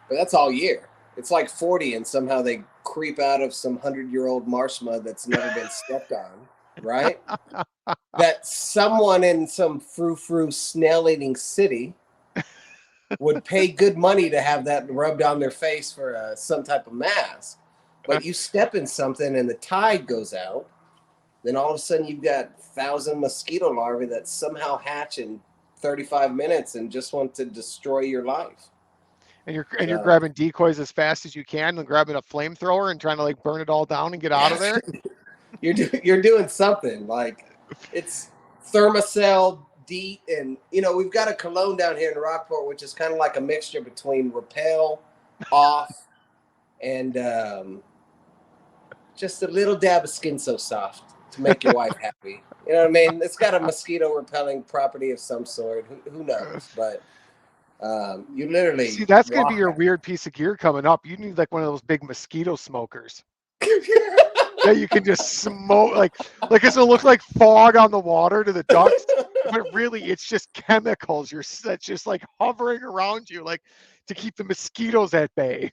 but that's all year. It's like 40, and somehow they creep out of some 100-year-old marsh mud that's never been stepped on, right? That someone in some frou-frou snail-eating city would pay good money to have that rubbed on their face for some type of mask. But you step in something and the tide goes out, then all of a sudden you've got 1,000 mosquito larvae that somehow hatch in 35 minutes and just want to destroy your life. And you're grabbing decoys as fast as you can and grabbing a flamethrower and trying to like burn it all down and get out of there. You're doing something like it's Thermacell, DEET, and you know we've got a cologne down here in Rockport, which is kind of like a mixture between Repel, Off, and just a little dab of Skin So Soft to make your wife happy. You know what I mean? It's got a mosquito repelling property of some sort. Who knows? But you literally see that's gonna be your weird piece of gear coming up. You need like one of those big mosquito smokers. Yeah, you can just smoke like it's gonna look like fog on the water to the ducks, but really it's just chemicals. That's just like hovering around you, like to keep the mosquitoes at bay.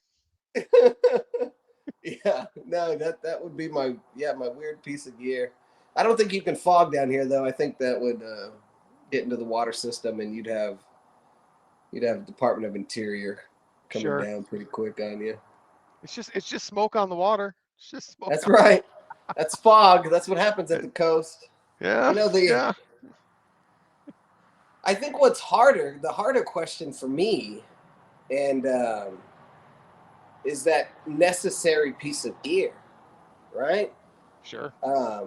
Yeah, no, that would be my weird piece of gear. I don't think you can fog down here though. I think that would get into the water system, and you'd have Department of Interior coming down pretty quick on you. It's just smoke on the water. It's just smoke. That's right. That's fog. That's what happens at the coast. Yeah. You know, I think what's the harder question for me, and is that necessary piece of gear, right? Sure. I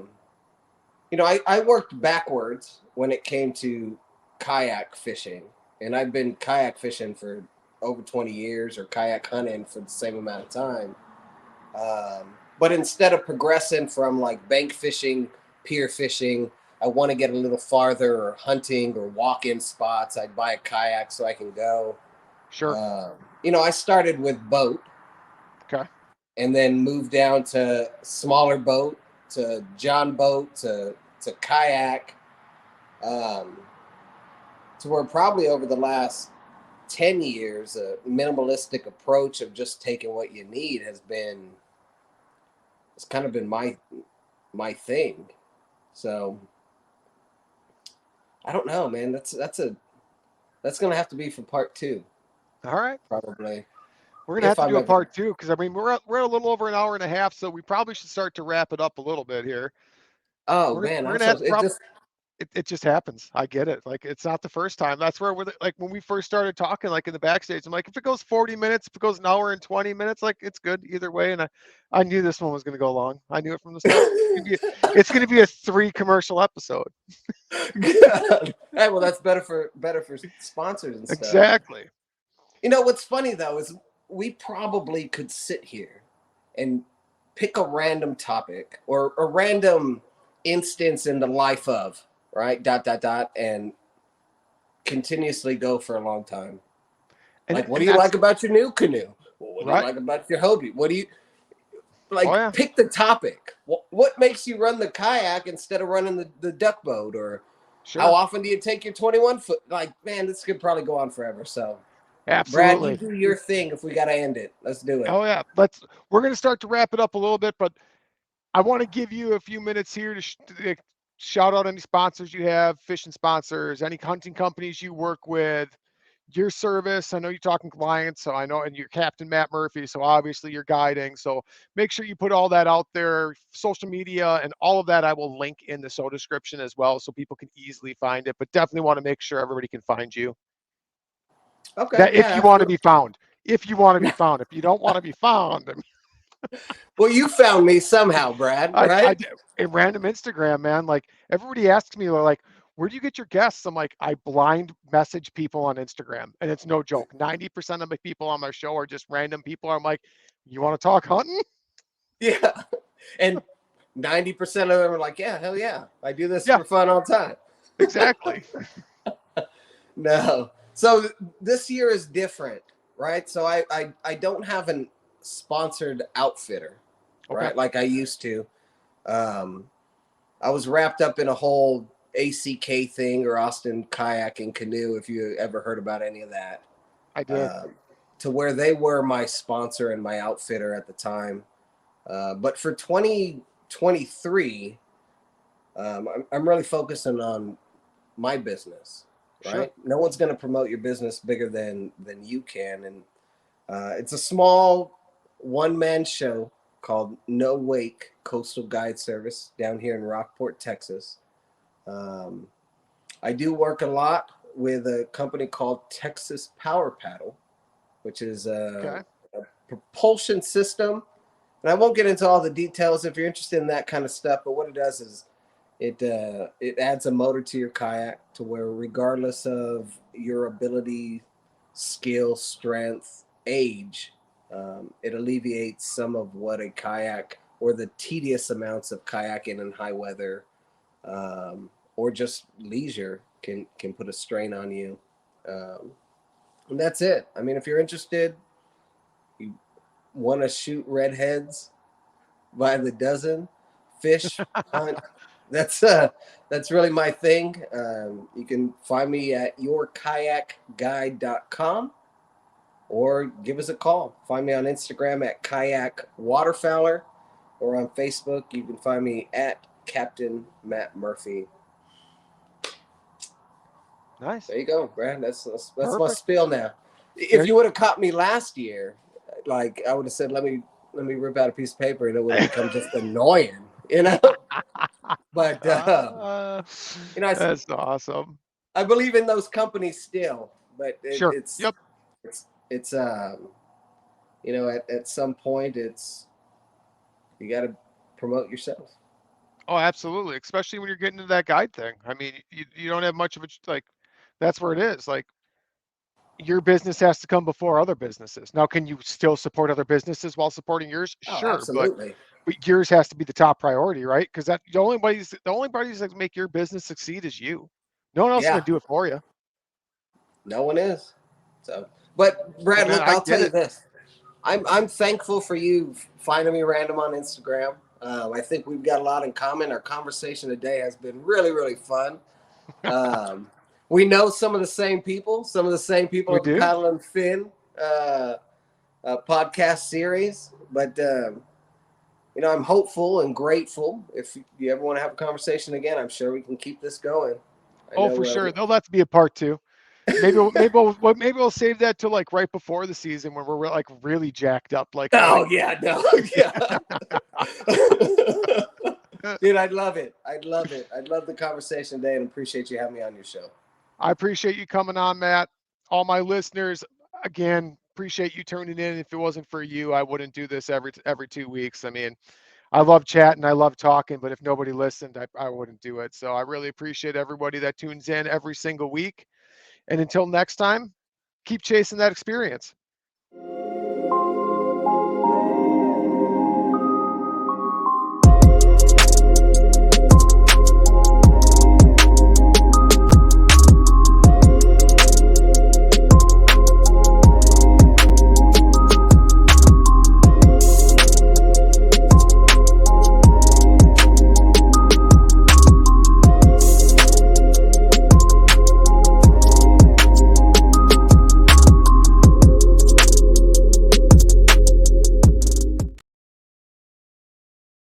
worked backwards when it came to kayak fishing, and I've been kayak fishing for over 20 years, or kayak hunting for the same amount of time. But instead of progressing from like bank fishing, pier fishing, I want to get a little farther, or hunting or walk-in spots. I'd buy a kayak so I can go. Sure. I started with boat, Okay. and then moved down to smaller boat, to John boat, to kayak, to where probably over the last 10 years, a minimalistic approach of just taking what you need it's kind of been my thing. So I don't know, man. That's gonna have to be for part 2, All right. probably. We're gonna have If to I'm do a ever. part 2 because I mean we're at a little over an hour and a half, so we probably should start to wrap it up a little bit here. Oh We're man, we're I'm gonna so have to it just it just happens. I get it. Like it's not the first time. That's where like when we first started talking, like in the backstage, I'm like, if it goes 40 minutes, if it goes an hour and 20 minutes, like it's good either way. And I knew this one was going to go long. I knew it from the start. It's going to be a 3 commercial episode. Good. Hey, well, that's better for sponsors and stuff. Exactly. What's funny though is we probably could sit here and pick a random topic or a random instance in the life of, right, ... and continuously go for a long time. Like, what do And you that's like about your new canoe? Well, what do you right. like about your Hobie? What do you Oh like? yeah. Pick the topic. What makes you run the kayak instead of running the duck boat? Or how Sure. often do you take your 21-foot? Like, man, this could probably go on forever. So, Brad, you Absolutely. do your thing. If we got to end it, let's do it. Oh yeah. We're going to start to wrap it up a little bit, but I want to give you a few minutes here to shout out any sponsors you have, fishing sponsors, any hunting companies you work with, your service. I know you're talking clients, so I know, and you're Captain Matt Murphy, so obviously you're guiding. So make sure you put all that out there, social media, and all of that. I will link in the show description as well, so people can easily find it. But definitely want to make sure everybody can find you. Okay, That yeah, if you want to absolutely. be found, if you want to be found, if you don't want to be found, Well, you found me somehow, Brad, I right? did a random Instagram, man. Like everybody asks me, they're like, where do you get your guests? I'm like, I blind message people on Instagram. And it's no joke. 90% of the people on my show are just random people. I'm like, you want to talk hunting? Yeah. And 90% of them are like, yeah, hell yeah. I do this Yeah, for fun all the time. exactly. No. So this year is different, right? So I don't have a sponsored outfitter, Okay. right? Like I used to. Um, I was wrapped up in a whole ACK thing, or Austin Kayak and Canoe, if you ever heard about any of that. I did. Um, to where they were my sponsor and my outfitter at the time. But for 2023, I'm really focusing on my business, Sure. right? No one's going to promote your business bigger than you can. And it's a small one-man show called No Wake Coastal Guide Service down here in Rockport, Texas. Um, I do work a lot with a company called Texas Power Paddle, which is Okay. a propulsion system. And I won't get into all the details if you're interested in that kind of stuff. But what it does is it adds a motor to your kayak to where, regardless of your ability, skill, strength, age, it alleviates some of what a kayak, or the tedious amounts of kayaking in high weather, or just leisure, can put a strain on you. And that's it. I mean, if you're interested, you want to shoot redheads by the dozen, fish, hunt. That's really my thing. You can find me at yourkayakguide.com, or give us a call. Find me on Instagram at kayak waterfowler, or on Facebook you can find me at Captain Matt Murphy. Nice. There you go, Brad. That's my Perfect. spiel now. If you would have caught me last year, like I would have said, let me rip out a piece of paper, and it would have become just annoying, you know. But That's awesome. I believe in those companies still, but Sure. Yep. it's at some point you got to promote yourself. Oh, absolutely. Especially when you're getting into that guide thing. I mean, you don't have much of a like. That's where it is. Like your business has to come before other businesses. Now, can you still support other businesses while supporting yours? Oh, Sure, absolutely. but yours has to be the top priority, right? Because that the only bodies that make your business succeed is you. No one else is going Yeah, to do it for you. no one is. So, but So, Brad, man, look, I I'll tell get you it. this. I'm thankful for you finding me random on Instagram. I think we've got a lot in common. Our conversation today has been really, really fun. Um, we know some of the same people. Some of the same people We of the do. Paddle and Fin uh, podcast series. But I'm hopeful and grateful. If you ever want to have a conversation again, I'm sure we can keep this going. I Oh, for know. sure. They'll have to be a part two. Maybe we'll save that to like right before the season when we're like really jacked up. Oh yeah, no, yeah. Dude, I'd love it. I'd love it. I'd love the conversation today and appreciate you having me on your show. I appreciate you coming on, Matt. All my listeners, again, appreciate you tuning in. If it wasn't for you, I wouldn't do this every 2 weeks. I mean, I love chatting, I love talking, but if nobody listened, I wouldn't do it. So I really appreciate everybody that tunes in every single week. And until next time, keep chasing that experience.